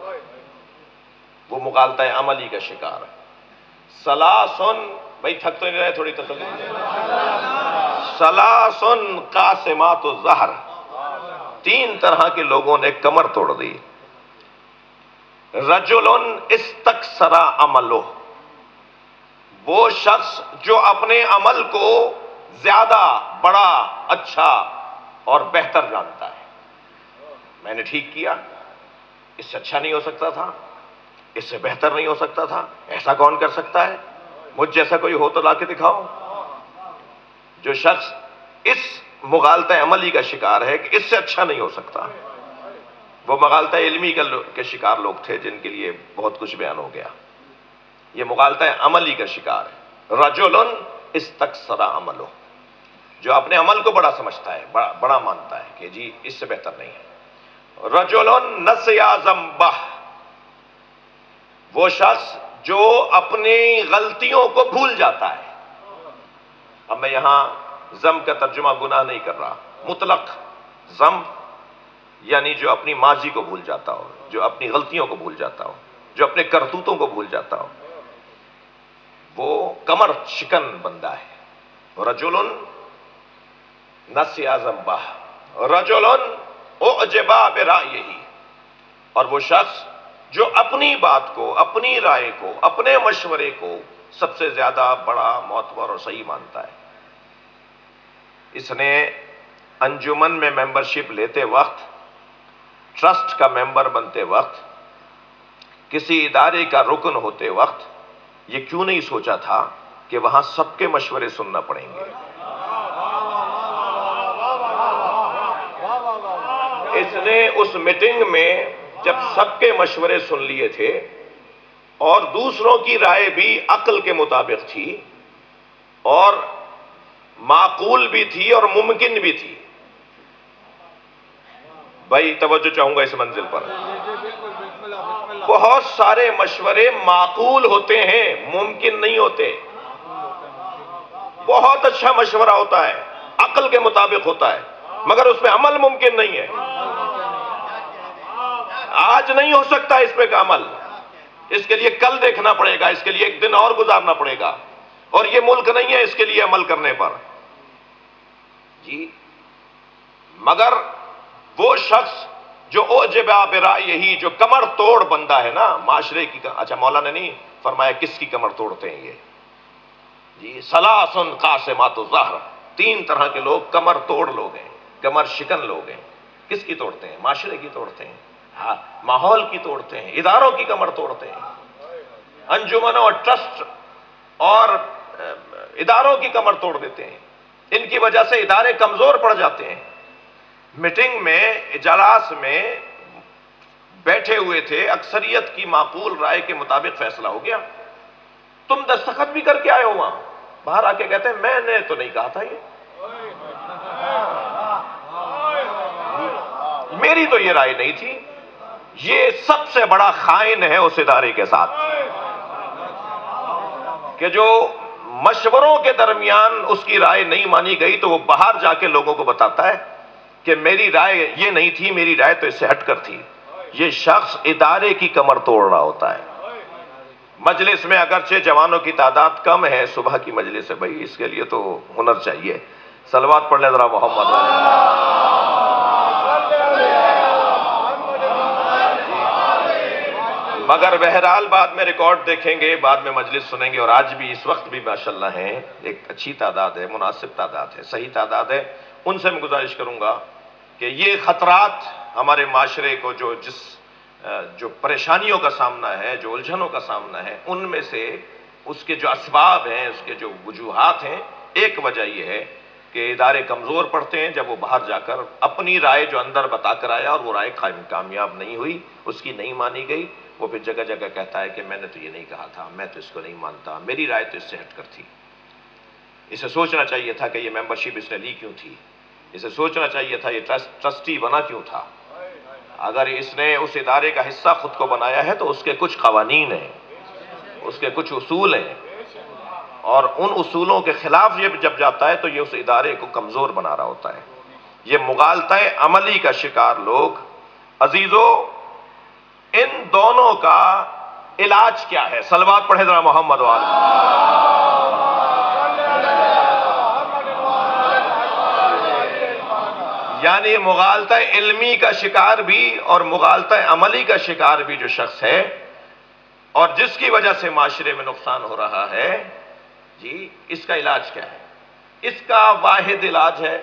وہ مغالطہ عملی کا شکار ہے۔ ثلاث، بھائی تھک تو نہیں رہے، تھوڑی تسلی۔ ثلاث قاسمات الظہر، 3 طرح کے لوگوں نے کمر توڑ دی۔ رجل استکثر عملہ، وہ شخص جو اپنے عمل کو زیادہ بڑا، اچھا اور بہتر جانتا ہے۔ میں نے ٹھیک کیا، اس سے اچھا نہیں ہو سکتا تھا، اس سے بہتر نہیں ہو سکتا تھا، ایسا کون کر سکتا ہے؟ مجھ جیسا کوئی ہو تو لا کے دکھاؤ۔ جو شخص اس مغالطہ عملی کا شکار ہے کہ اس سے اچھا نہیں ہو سکتا، وہ مغالطہ علمی کے شکار لوگ تھے جن کے لیے بہت کچھ بیان ہو گیا۔ یہ مغالطہ عملی کا شکار ہے۔ رجل استکثر عملہ، جو اپنے عمل کو بڑا سمجھتا ہے، بڑا مانتا ہے کہ جی اس سے بہتر نہیں ہے۔ رجل نسیا ذنبہ، وہ شخص جو اپنی غلطیوں کو بھول جاتا ہے. اب میں یہاں ذنب کا ترجمہ گناہ نہیں کر رہا، مطلق ذنب یعنی جو اپنی ماضی کو بھول جاتا ہو، جو اپنی غلطیوں کو بھول جاتا ہو، جو اپنے کرتوتوں کو بھول جاتا ہو، وہ کمر شکن بندہ ہے. رجل نسیا ذنبہ، رجل اعجب برأیہ، اور وہ شخص جو اپنی بات کو، اپنی رائے کو، اپنے مشورے کو سب سے زیادہ بڑا، معتبر اور صحیح مانتا ہے. اس نے انجمن میں ممبرشپ لیتے وقت، ٹرسٹ کا ممبر بنتے وقت، کسی ادارے کا رکن ہوتے وقت یہ کیوں نہیں سوچا تھا کہ وہاں سب کے مشورے سننا پڑیں گے؟ اس نے اس میٹنگ میں جب سب کے مشورے سن لیے تھے اور دوسروں کی رائے بھی عقل کے مطابق تھی اور معقول بھی تھی اور ممکن بھی تھی. بھائی توجہ چاہوں گا اس منزل پر. بہت سارے مشورے معقول ہوتے ہیں، ممکن نہیں ہوتے. بہت اچھا مشورہ ہوتا ہے، عقل کے مطابق ہوتا ہے، مگر اس پہ عمل ممکن نہیں ہے. آج نہیں ہو سکتا اس پہ کا عمل، اس کے لیے کل دیکھنا پڑے گا، اس کے لیے ایک دن اور گزارنا پڑے گا، اور یہ ملک نہیں ہے اس کے لیے عمل کرنے پر. جی مگر وہ شخص جو اعجب برأیہ، جو کمر توڑ بندہ ہے نا معاشرے کی. اچھا مولا نے نہیں فرمایا کس کی کمر توڑتے ہیں یہ. جی ثلاث قاسمات الظہر، 3 طرح کے لوگ کمر توڑ لوگ ہیں، کمر شکن لوگ ہیں. کس کی توڑتے ہیں؟ معاشرے کی توڑتے ہیں، ہاں ماحول کی توڑتے ہیں، اداروں کی کمر توڑتے ہیں، انجمنوں اور ٹرسٹ اور اداروں کی کمر توڑ دیتے ہیں. ان کی وجہ سے ادارے کمزور پڑ جاتے ہیں. میٹنگ میں، اجلاس میں بیٹھے ہوئے تھے، اکثریت کی معقول رائے کے مطابق فیصلہ ہو گیا. تم دستخط بھی کر کے آئے ہو وہاں، باہر آ کے کہتے ہیں میں نے تو نہیں کہا تھا، یہ میری تو یہ رائے نہیں تھی. یہ سب سے بڑا خائن ہے اس ادارے کے ساتھ کہ جو مشوروں کے درمیان اس کی رائے نہیں مانی گئی تو وہ باہر جا کے لوگوں کو بتاتا ہے کہ میری رائے یہ نہیں تھی، میری رائے تو اس سے ہٹ کر تھی. یہ شخص ادارے کی کمر توڑ رہا ہوتا ہے. مجلس میں اگرچہ جوانوں کی تعداد کم ہے، صبح کی مجلس ہے بھائی، اس کے لیے تو ہنر چاہیے. صلوات پڑھ لیں ذرا محمد مگر بہرحال بعد میں ریکارڈ دیکھیں گے، بعد میں مجلس سنیں گے، اور آج بھی اس وقت بھی ماشاءاللہ ہیں، ایک اچھی تعداد ہے، مناسب تعداد ہے، صحیح تعداد ہے. ان سے میں گزارش کروں گا کہ یہ خطرات ہمارے معاشرے کو جو پریشانیوں کا سامنا ہے، جو الجھنوں کا سامنا ہے، ان میں سے اس کے جو اسباب ہیں، اس کے جو وجوہات ہیں، ایک وجہ یہ ہے کہ ادارے کمزور پڑتے ہیں جب وہ باہر جا کر اپنی رائے جو اندر بتا کر آیا اور وہ رائے کامیاب نہیں ہوئی، اس کی نہیں مانی گئی، وہ پھر جگہ جگہ کہتا ہے کہ میں نے تو یہ نہیں کہا تھا، میں تو اس کو نہیں مانتا، میری رائے تو اس سے ہٹ کر تھی. اسے سوچنا چاہیے تھا کہ یہ ممبرشپ اس نے لی کیوں تھی، اسے سوچنا چاہیے تھا یہ ٹرسٹی بنا کیوں تھا. اگر اس نے اس ادارے کا حصہ خود کو بنایا ہے تو اس کے کچھ قوانین ہیں، اس کے کچھ اصول ہیں، اور ان اصولوں کے خلاف یہ جب جاتا ہے تو یہ اس ادارے کو کمزور بنا رہا ہوتا ہے. یہ مغالطہ عملی کا شکار لوگ. عزیزو، ان دونوں کا علاج کیا ہے؟ صلوات پڑھے ذرا محمد یعنی مغالطہ علمی کا شکار بھی اور مغالطہ عملی کا شکار بھی جو شخص ہے اور جس کی وجہ سے معاشرے میں نقصان ہو رہا ہے، جی اس کا علاج کیا ہے؟ اس کا واحد علاج ہے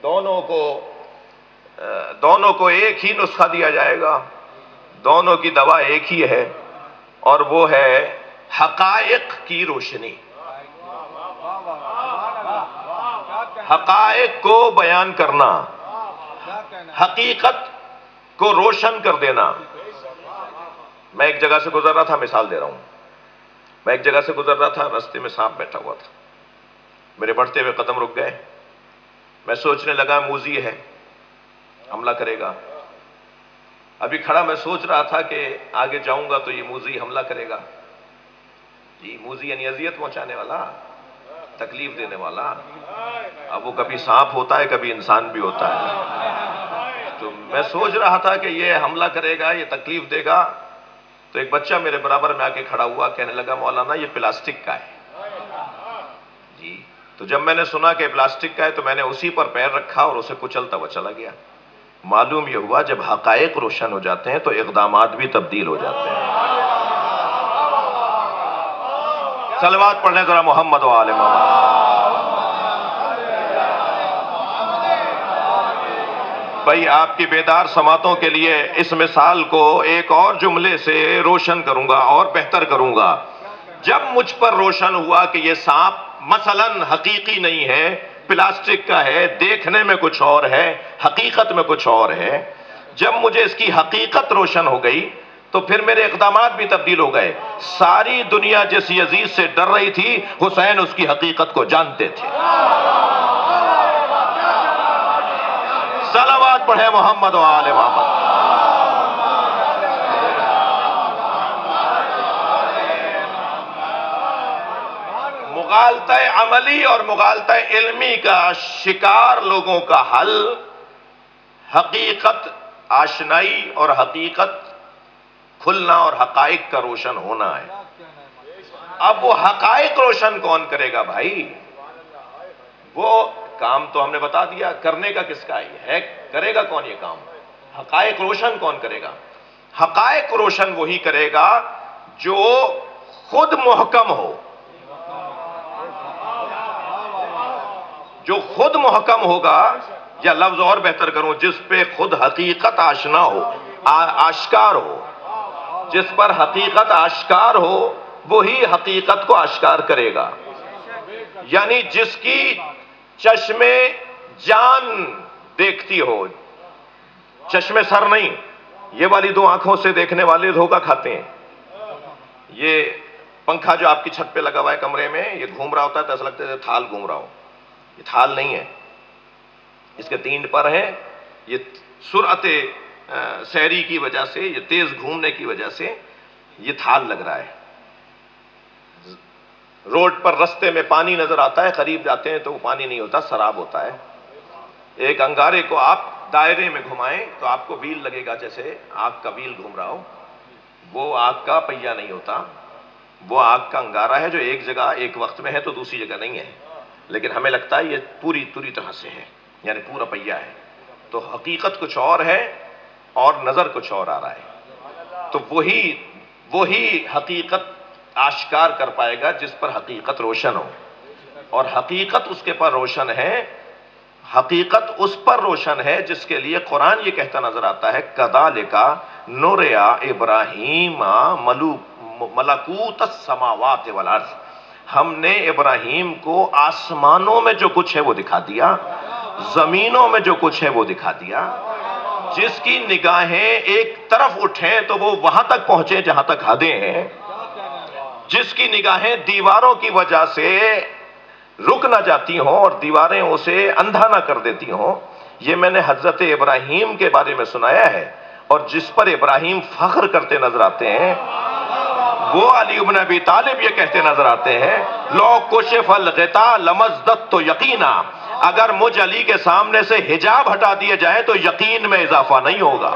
دونوں کو ایک ہی نسخہ دیا جائے گا، دونوں کی دوا ایک ہی ہے، اور وہ ہے حقائق کی روشنی. حقائق کو بیان کرنا، حقیقت کو روشن کر دینا. میں ایک جگہ سے گزر رہا تھا، مثال دے رہا ہوں، میں ایک جگہ سے گزر رہا تھا، راستے میں سانپ بیٹھا ہوا تھا، میرے بڑھتے ہوئے قدم رک گئے. میں سوچنے لگا موذی ہے، حملہ کرے گا. ابھی کھڑا میں سوچ رہا تھا کہ آگے جاؤں گا تو یہ موذی حملہ کرے گا. جی موذی یعنی اذیت پہنچانے والا، تکلیف دینے والا. اب وہ کبھی سانپ ہوتا ہے کبھی انسان بھی ہوتا ہے. تو میں سوچ رہا تھا کہ یہ حملہ کرے گا، یہ تکلیف دے گا. تو ایک بچہ میرے برابر میں آ کے کھڑا ہوا، کہنے لگا مولانا یہ پلاسٹک کا ہے. جی تو جب میں نے سنا کہ پلاسٹک کا ہے تو میں نے اسی پر پیر رکھا اور اسے کچلتا ہوا چلا گیا. معلوم یہ ہوا جب حقائق روشن ہو جاتے ہیں تو اقدامات بھی تبدیل ہو جاتے ہیں. صلوات پڑھنے ذرا محمد و آل محمد. بھائی آپ کی بیدار سماعتوں کے لیے اس مثال کو ایک اور جملے سے روشن کروں گا اور بہتر کروں گا. جب مجھ پر روشن ہوا کہ یہ سانپ مثلاً حقیقی نہیں ہے، پلاسٹک کا ہے، دیکھنے میں کچھ اور ہے، حقیقت میں کچھ اور ہے، جب مجھے اس کی حقیقت روشن ہو گئی تو پھر میرے اقدامات بھی تبدیل ہو گئے. ساری دنیا جس یزید سے ڈر رہی تھی، حسین اس کی حقیقت کو جانتے تھے. صلوات پڑھے محمد و آل محمد. مغالطہ عملی اور مغالطہ علمی کا شکار لوگوں کا حل حقیقت آشنائی اور حقیقت کھلنا اور حقائق کا روشن ہونا ہے. اب وہ حقائق روشن کون کرے گا بھائی؟ وہ کام تو ہم نے بتا دیا، کرنے کا کس کا ہے، کرے گا کون یہ کام؟ حقائق روشن کون کرے گا؟ حقائق روشن وہی کرے گا جو خود محکم ہو. جو خود محکم ہوگا، یا لفظ اور بہتر کروں، جس پہ خود حقیقت آشنا ہو، آشکار ہو. جس پر حقیقت آشکار ہو وہی حقیقت کو آشکار کرے گا. یعنی جس کی چشم جان دیکھتی ہو، چشم سر نہیں. یہ والی دو آنکھوں سے دیکھنے والے دھوکہ کھاتے ہیں. یہ پنکھا جو آپ کی چھت پہ لگا ہوا ہے کمرے میں، یہ گھوم رہا ہوتا ہے تو ایسا لگتا ہے تھال گھوم رہا ہو. یہ تھال نہیں ہے، اس کے 3 پر ہیں. یہ سرعت سیری کی وجہ سے، یہ تیز گھومنے کی وجہ سے یہ تھال لگ رہا ہے. روڈ پر رستے میں پانی نظر آتا ہے، قریب جاتے ہیں تو وہ پانی نہیں ہوتا، سراب ہوتا ہے. ایک انگارے کو آپ دائرے میں گھمائیں تو آپ کو ویل لگے گا، جیسے آگ کا ویل گھوم رہا ہو. وہ آگ کا پہیہ نہیں ہوتا، وہ آگ کا انگارہ ہے جو ایک جگہ ایک وقت میں ہے تو دوسری جگہ نہیں ہے. لیکن ہمیں لگتا ہے یہ پوری طرح سے ہے، یعنی پورا پہیہ ہے. تو حقیقت کچھ اور ہے اور نظر کچھ اور آ رہا ہے. تو وہی حقیقت آشکار کر پائے گا جس پر حقیقت روشن ہو. اور حقیقت اس کے پر روشن ہے، حقیقت اس پر روشن ہے جس کے لیے قرآن یہ کہتا نظر آتا ہے کذالک نُرِیَ ابراہیم ملکوت السماوات والارض. ہم نے ابراہیم کو آسمانوں میں جو کچھ ہے وہ دکھا دیا، زمینوں میں جو کچھ ہے وہ دکھا دیا. جس کی نگاہیں ایک طرف اٹھیں تو وہ وہاں تک پہنچے جہاں تک حدیں ہیں. جس کی نگاہیں دیواروں کی وجہ سے رک نہ جاتی ہوں اور دیواریں اسے اندھا نہ کر دیتی ہوں. یہ میں نے حضرت ابراہیم کے بارے میں سنایا ہے. اور جس پر ابراہیم فخر کرتے نظر آتے ہیں وہ علی بن ابی طالب یہ کہتے نظر آتے ہیں لو کشف الغطاء لمزددت یقینا. اگر مجھ علی کے سامنے سے حجاب ہٹا دیے جائے تو یقین میں اضافہ نہیں ہوگا.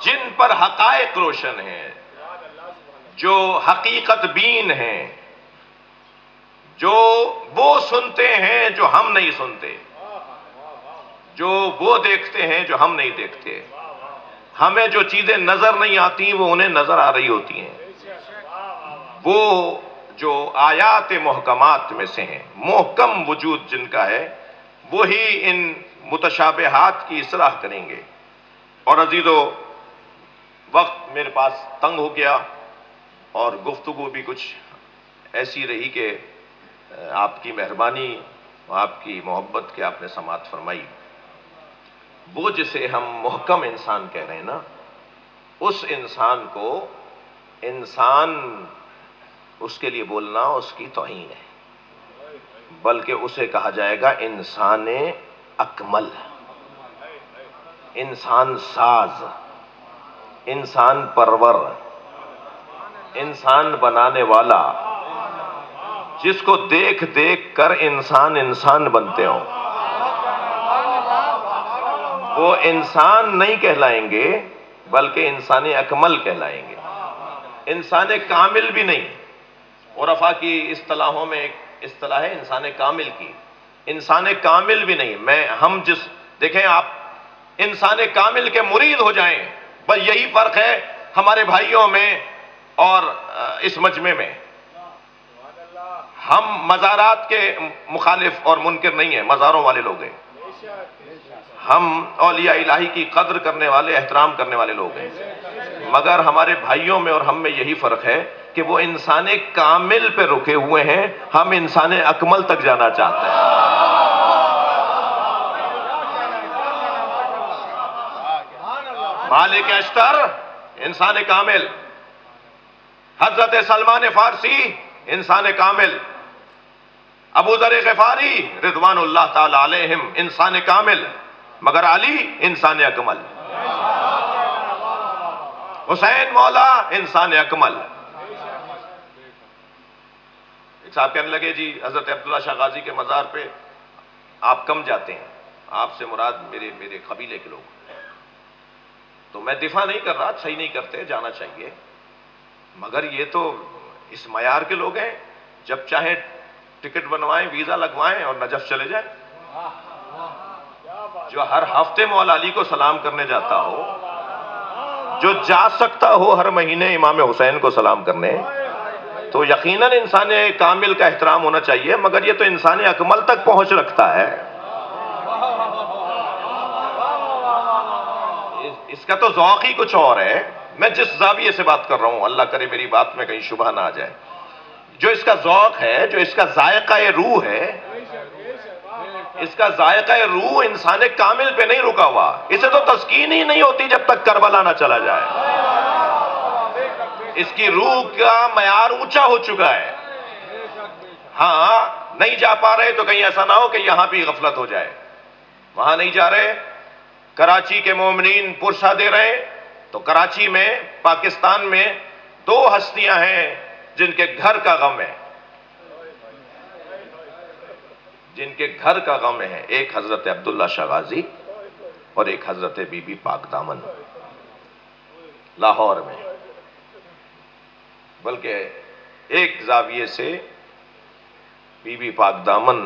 جن پر حقائق روشن ہیں، جو حقیقت بین ہیں، جو وہ سنتے ہیں جو ہم نہیں سنتے، جو وہ دیکھتے ہیں جو ہم نہیں دیکھتے. ہمیں جو چیزیں نظر نہیں آتی وہ انہیں نظر آ رہی ہوتی ہیں. وہ جو آیات محکمات میں سے ہیں، محکم وجود جن کا ہے، وہی ان متشابہات کی اصلاح کریں گے. اور عزیزو، وقت میرے پاس تنگ ہو گیا اور گفتگو بھی کچھ ایسی رہی کہ آپ کی مہربانی آپ کی محبت کی آپ نے سماعت فرمائی، وہ جسے ہم محکم انسان کہہ رہے ہیں نا، اس انسان کو انسان اس کے لیے بولنا اس کی توہین ہے، بلکہ اسے کہا جائے گا انسان اکمل، انسان ساز، انسان پرور، انسان بنانے والا، جس کو دیکھ دیکھ کر انسان انسان بنتے ہوں۔ وہ انسان نہیں کہلائیں گے بلکہ انسان اکمل کہلائیں گے، انسان کامل بھی نہیں۔ عرفاء کی اصطلاحوں میں ایک اصطلاح ہے انسان کامل کی، انسان کامل بھی نہیں۔ دیکھیں آپ انسان کامل کے مرید ہو جائیں، بس یہی فرق ہے ہمارے بھائیوں میں اور اس مجمع میں۔ ہم مزارات کے مخالف اور منکر نہیں ہیں، مزاروں والے لوگ ہیں۔ ہم اولیاء الہی کی قدر کرنے والے، احترام کرنے والے لوگ ہیں، مگر ہمارے بھائیوں میں اور ہم میں یہی فرق ہے کہ وہ انسان کامل پہ رکے ہوئے ہیں، ہم انسان اکمل تک جانا چاہتے ہیں۔ مالک اشتر انسان کامل، حضرت سلمان فارسی انسان کامل، ابو ذر غفاری رضوان اللہ تعالی علیہم انسان کامل، مگر علی انسان اکمل، حسین مولا انسان اکمل۔ ایک صاحب کہنے لگے جی حضرت عبداللہ شاہ غازی کے مزار پہ آپ کم جاتے ہیں، آپ سے مراد میرے قبیلے کے لوگ۔ تو میں دفاع نہیں کر رہا، صحیح نہیں کرتے، جانا چاہیے، مگر یہ تو اس معیار کے لوگ ہیں جب چاہیں ٹکٹ بنوائیں، ویزا لگوائیں اور نجف چلے جائیں۔ جو ہر ہفتے مولا علی کو سلام کرنے جاتا ہو، جو جا سکتا ہو ہر مہینے امام حسین کو سلام کرنے، تو یقیناً انسان کامل کا احترام ہونا چاہیے، مگر یہ تو انسان اکمل تک پہنچ رکھتا ہے۔ اس کا تو ذوق ہی کچھ اور ہے۔ میں جس زاویے سے بات کر رہا ہوں، اللہ کرے میری بات میں کہیں شبہ نہ آ جائے، جو اس کا ذوق ہے، جو اس کا ذائقہ روح ہے، اس کا ذائقہ روح انسان کامل پہ نہیں رکا ہوا۔ اسے تو تسکین ہی نہیں ہوتی جب تک کربلا نہ چلا جائے۔ اس کی روح کا معیار اونچا ہو چکا ہے۔ ہاں نہیں جا پا رہے تو کہیں ایسا نہ ہو کہ یہاں بھی غفلت ہو جائے۔ وہاں نہیں جا رہے، کراچی کے مومنین پرسہ دے رہے، تو کراچی میں، پاکستان میں 2 ہستیاں ہیں جن کے گھر کا غم ہے، جن کے گھر کا غم ہے، ایک حضرت عبداللہ شاہ غازی اور ایک حضرت بی بی پاک دامن، لاہور میں۔ بلکہ ایک زاویے سے بی بی پاک دامن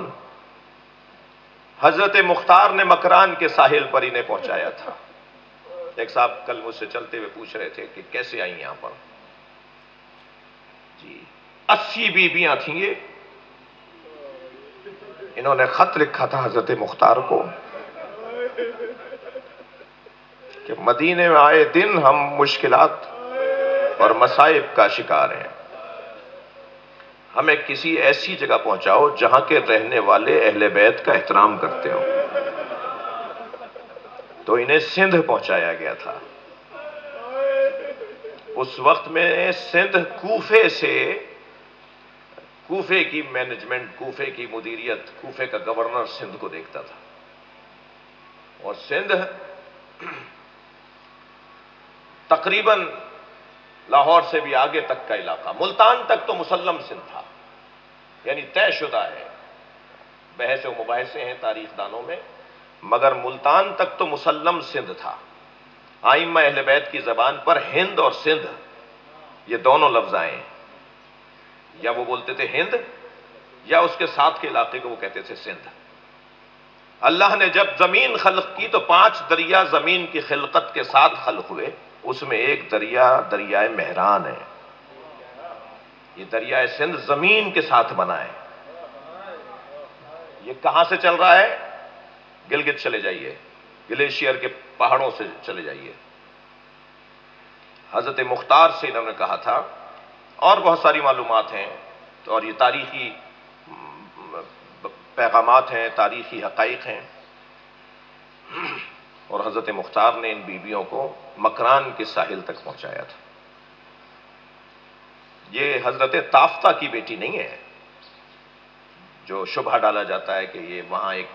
حضرت مختار نے مکران کے ساحل پر انہیں پہنچایا تھا۔ ایک صاحب کل مجھ سے چلتے ہوئے پوچھ رہے تھے کہ کیسے آئیں یہاں پر؟ جی 80 بیویاں تھیں یہ، انہوں نے خط لکھا تھا حضرت مختار کو کہ مدینے میں آئے دن ہم مشکلات اور مصائب کا شکار ہیں، ہمیں کسی ایسی جگہ پہنچاؤ جہاں کے رہنے والے اہل بیت کا احترام کرتے ہو۔ تو انہیں سندھ پہنچایا گیا تھا۔ اس وقت میں سندھ کوفے کی مینجمنٹ، کوفے کی مدیریت، کوفے کا گورنر سندھ کو دیکھتا تھا، اور سندھ تقریباً لاہور سے بھی آگے تک کا علاقہ، ملتان تک تو مسلم سندھ تھا، یعنی طے شدہ ہے، بحث و مباحثے ہیں تاریخ دانوں میں، مگر ملتان تک تو مسلم سندھ تھا۔ ائمہ اہل بیت کی زبان پر ہند اور سندھ یہ دونوں لفظ آئے ہیں، یا وہ بولتے تھے ہند یا اس کے ساتھ کے علاقے کو وہ کہتے تھے سندھ۔ اللہ نے جب زمین خلق کی تو 5 دریا زمین کی خلقت کے ساتھ خلق ہوئے، اس میں ایک دریا دریائے مہران ہے۔ یہ دریائے سندھ زمین کے ساتھ بنا ہے۔ یہ کہاں سے چل رہا ہے؟ گلگت چلے جائیے، گلیشیئر کے پہاڑوں سے چلے جائیے۔ حضرت مختار سے انہوں نے کہا تھا، اور بہت ساری معلومات ہیں، اور یہ تاریخی پیغامات ہیں، تاریخی حقائق ہیں، اور حضرت مختار نے ان بیویوں کو مکران کے ساحل تک پہنچایا تھا۔ یہ حضرت تافتہ کی بیٹی نہیں ہے جو شبہ ڈالا جاتا ہے کہ یہ وہاں ایک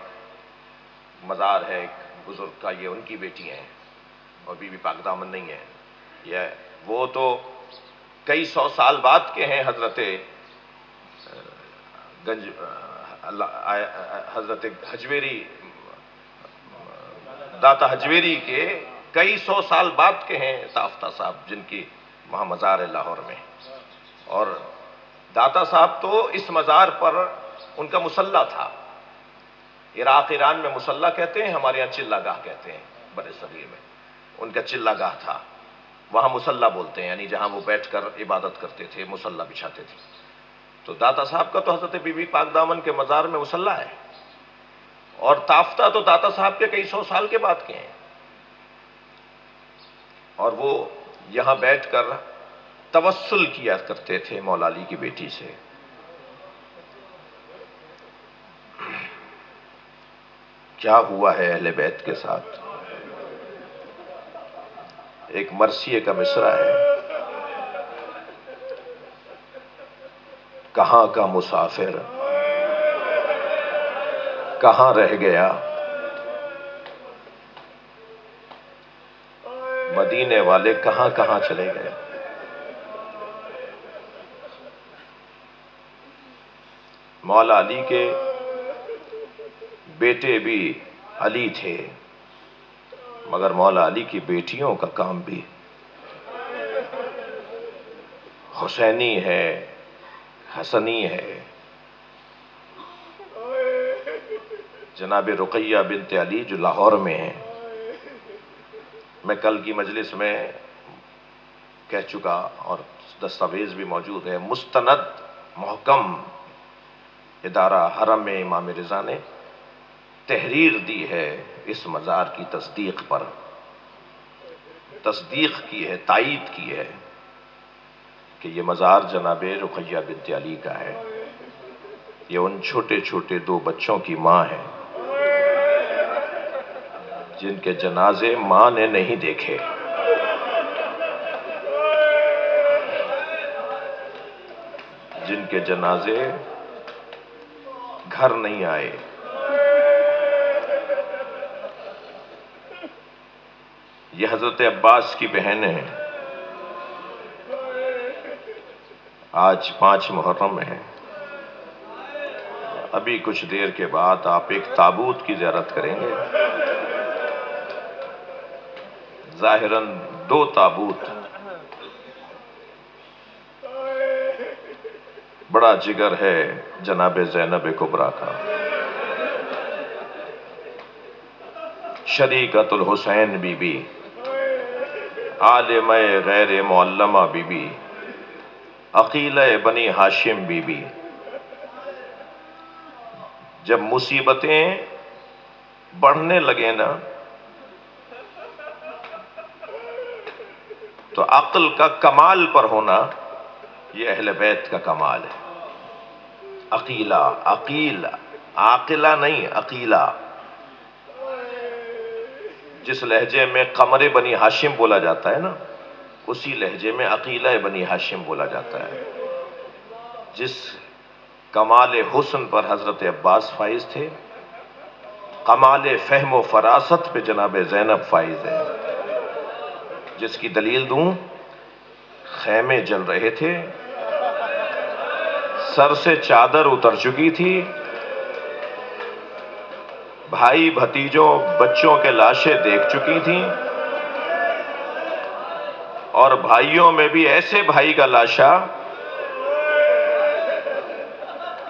مزار ہے ایک بزرگ کا، یہ ان کی بیٹی ہیں اور بی بی پاک دامن نہیں ہے۔ یہ وہ تو کئی سو سال بعد کے ہیں، حضرت حجویری، داتا حجویری کے کئی سو سال بعد کے ہیں تافتہ صاحب، جن کی وہاں مزار ہے لاہور میں۔ اور داتا صاحب تو اس مزار پر ان کا مصلی تھا۔ عراق ایران میں مصلی کہتے ہیں، ہمارے یہاں چلہ گاہ کہتے ہیں بر صغیر میں۔ ان کا چلہ گاہ تھا، وہاں مصلی بولتے ہیں، یعنی جہاں وہ بیٹھ کر عبادت کرتے تھے، مصلی بچھاتے تھے۔ تو داتا صاحب کا تو حضرت بی بی پاک دامن کے مزار میں مصلی ہے، اور تافتہ تو داتا صاحب کے کئی سو سال کے بعد کے ہیں، اور وہ یہاں بیٹھ کر توسل کیا کرتے تھے مولا علی کی بیٹی سے۔ کیا ہوا ہے اہل بیت کے ساتھ؟ ایک مرثیے کا مصرع ہے، کہاں کا مسافر کہاں رہ گیا، مدینے والے کہاں کہاں چلے گئے۔ مولا علی کے بیٹے بھی علی تھے، مگر مولا علی کی بیٹیوں کا کام بھی حسینی ہے، حسنی ہے۔ جناب رقیہ بنت علی جو لاہور میں ہیں، میں کل کی مجلس میں کہہ چکا اور دستاویز بھی موجود ہے، مستند محکم ادارہ حرم امام رضا نے تحریر دی ہے اس مزار کی تصدیق پر، تصدیق کی ہے، تائید کی ہے کہ یہ مزار جناب رقیہ بنت علی کا ہے، یہ ان چھوٹے چھوٹے 2 بچوں کی ماں ہے جن کے جنازے ماں نے نہیں دیکھے، جن کے جنازے گھر نہیں آئے۔ یہ حضرت عباس کی بہنیں ہیں۔ آج 5 محرم ہے، ابھی کچھ دیر کے بعد آپ ایک تابوت کی زیارت کریں گے، ظاہراً 2 تابوت۔ بڑا جگر ہے جناب زینب کبریٰ کا، شریکت الحسین بی بی، عالمہ غیر معلمہ بی بی، عقیلہ بنی ہاشم بی بی۔ جب مصیبتیں بڑھنے لگے نا تو عقل کا کمال پر ہونا یہ اہل بیت کا کمال ہے۔ عقیلہ، عقیل، عاقلہ نہیں، عقیلہ، جس لہجے میں قمر بنی ہاشم بولا جاتا ہے نا، اسی لہجے میں عقیلہ بنی ہاشم بولا جاتا ہے۔ جس کمال حسن پر حضرت عباس فائز تھے، کمال فہم و فراست پہ جناب زینب فائز ہے۔ جس کی دلیل دوں، خیمے جل رہے تھے، سر سے چادر اتر چکی تھی، بھائی بھتیجوں بچوں کے لاشیں دیکھ چکی تھیں، اور بھائیوں میں بھی ایسے بھائی کا لاشا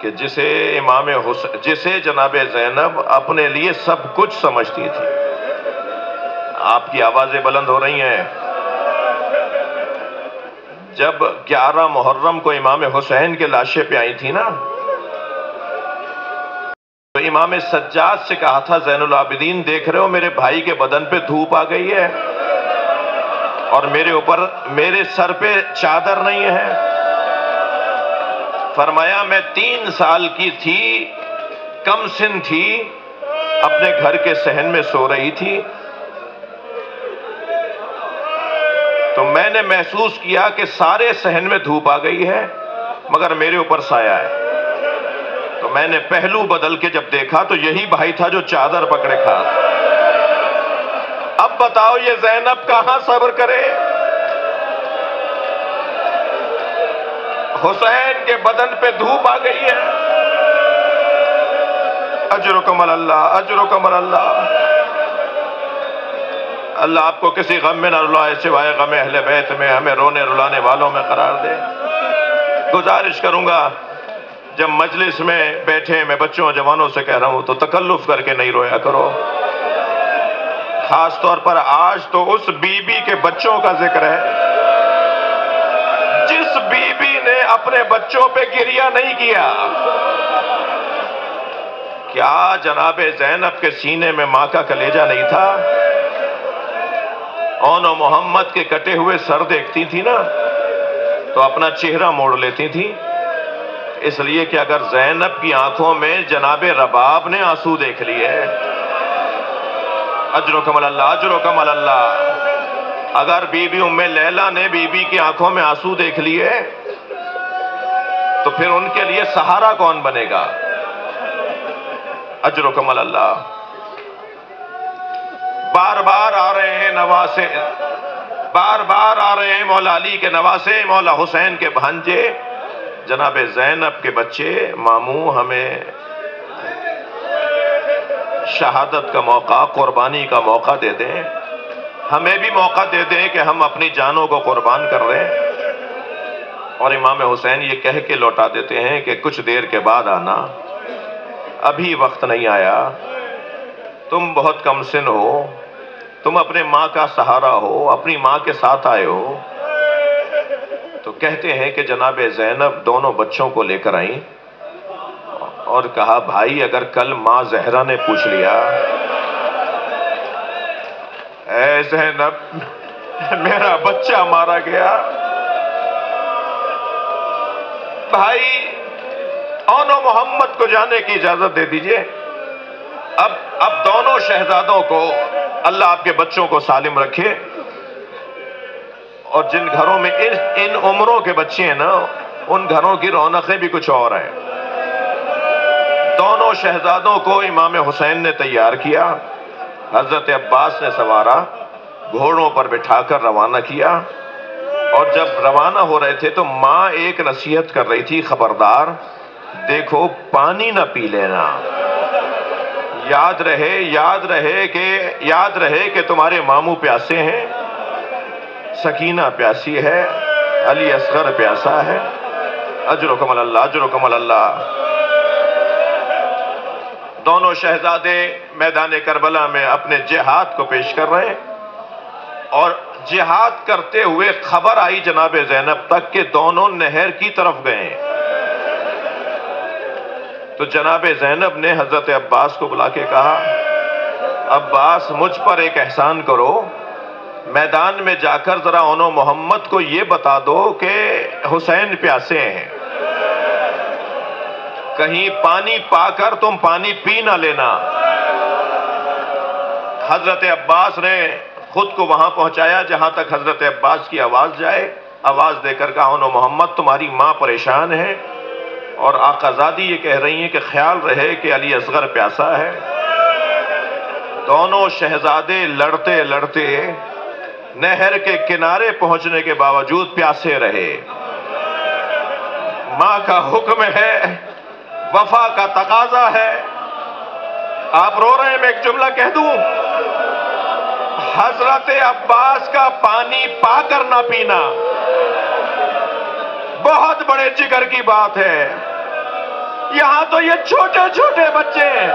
کہ جسے جناب زینب اپنے لیے سب کچھ سمجھتی تھی۔ آپ کی آوازیں بلند ہو رہی ہیں۔ جب 11 محرم کو امام حسین کے لاشیں پہ آئی تھی نا، تو امام سجاد سے کہا تھا، زین العابدین دیکھ رہے ہو میرے بھائی کے بدن پہ دھوپ آ گئی ہے اور میرے سر پہ چادر نہیں ہے۔ فرمایا میں 3 سال کی تھی کم سن تھی، اپنے گھر کے صحن میں سو رہی تھی، تو میں نے محسوس کیا کہ سارے صحن میں دھوپ آ گئی ہے مگر میرے اوپر سایہ ہے۔ تو میں نے پہلو بدل کے جب دیکھا تو یہی بھائی تھا جو چادر پکڑے کھڑا تھا۔ اب بتاؤ یہ زینب کہاں صبر کرے؟ حسین کے بدن پہ دھوپ آ گئی ہے۔ اجرکم اللہ، اجرکم اللہ۔ اللہ آپ کو کسی غم میں نہ رلائے سوائے غم اہل بیت میں، ہمیں رونے رلانے والوں میں قرار دے۔ گزارش کروں گا جب مجلس میں بیٹھے میں بچوں جوانوں سے کہہ رہا ہوں تو تکلف کر کے نہیں رویا کرو۔ خاص طور پر آج تو اس بی بی کے بچوں کا ذکر ہے جس بی بی نے اپنے بچوں پہ گریہ نہیں کیا۔ کیا جناب زینب کے سینے میں ماں کا کلیجہ نہیں تھا؟ اون و محمد کے کٹے ہوئے سر دیکھتی تھی نا تو اپنا چہرہ موڑ لیتی تھی، اس لیے کہ اگر زینب کی آنکھوں میں جناب رباب نے آنسو دیکھ لیے، اجرکم اللہ، اجرکم اللہ، اگر بی بی ام لیلہ نے بی بی کی آنکھوں میں آنسو دیکھ لیے تو پھر ان کے لیے سہارا کون بنے گا؟ اجرکم اللہ۔ بار بار آ رہے ہیں نواسے، بار بار آ رہے ہیں مولا علی کے نواسے، مولا حسین کے بھانجے، جناب زینب کے بچے ماموں ہمیں شہادت کا موقع، قربانی کا موقع دے دیں، ہمیں بھی موقع دے دیں کہ ہم اپنی جانوں کو قربان کر رہے ہیں۔ اور امام حسین یہ کہہ کے لوٹا دیتے ہیں کہ کچھ دیر کے بعد آنا، ابھی وقت نہیں آیا، تم بہت کم سن ہو، تم اپنے ماں کا سہارا ہو، اپنی ماں کے ساتھ آئے ہو۔ تو کہتے ہیں کہ جناب زینب دونوں بچوں کو لے کر آئیں اور کہا بھائی اگر کل ماں زہرا نے پوچھ لیا اے زینب میرا بچہ مارا گیا، بھائی اون و محمد کو جانے کی اجازت دے دیجئے۔ اب دونوں شہزادوں کو اللہ آپ کے بچوں کو سالم رکھے، اور جن گھروں میں ان عمروں کے بچے ہیں نا ان گھروں کی رونقیں بھی کچھ اور ہیں۔ دونوں شہزادوں کو امام حسین نے تیار کیا، حضرت عباس نے سوارا، گھوڑوں پر بٹھا کر روانہ کیا، اور جب روانہ ہو رہے تھے تو ماں ایک نصیحت کر رہی تھی، خبردار دیکھو پانی نہ پی لینا، یاد رہے کہ تمہارے ماموں پیاسے ہیں، سکینہ پیاسی ہے، علی اصغر پیاسا ہے۔ اجرکم اللہ، اجرکم اللہ۔ دونوں شہزادے میدان کربلا میں اپنے جہاد کو پیش کر رہے ہیں، اور جہاد کرتے ہوئے خبر آئی جناب زینب تک کہ دونوں نہر کی طرف گئے۔ تو جناب زینب نے حضرت عباس کو بلا کے کہا عباس مجھ پر ایک احسان کرو، میدان میں جا کر ذرا اون و محمد کو یہ بتا دو کہ حسین پیاسے ہیں، کہیں پانی پا کر تم پانی پی نہ لینا۔ حضرت عباس نے خود کو وہاں پہنچایا جہاں تک حضرت عباس کی آواز جائے، آواز دے کر کہا اون و محمد تمہاری ماں پریشان ہے، اور آقا زادی یہ کہہ رہی ہیں کہ خیال رہے کہ علی اصغر پیاسا ہے۔ دونوں شہزادے لڑتے لڑتے نہر کے کنارے پہنچنے کے باوجود پیاسے رہے۔ ماں کا حکم ہے، وفا کا تقاضا ہے۔ آپ رو رہے ہیں، میں ایک جملہ کہہ دوں، حضرت عباس کا پانی پا کر نہ پینا بہت بڑے جگر کی بات ہے۔ یہاں تو یہ چھوٹے چھوٹے بچے ہیں،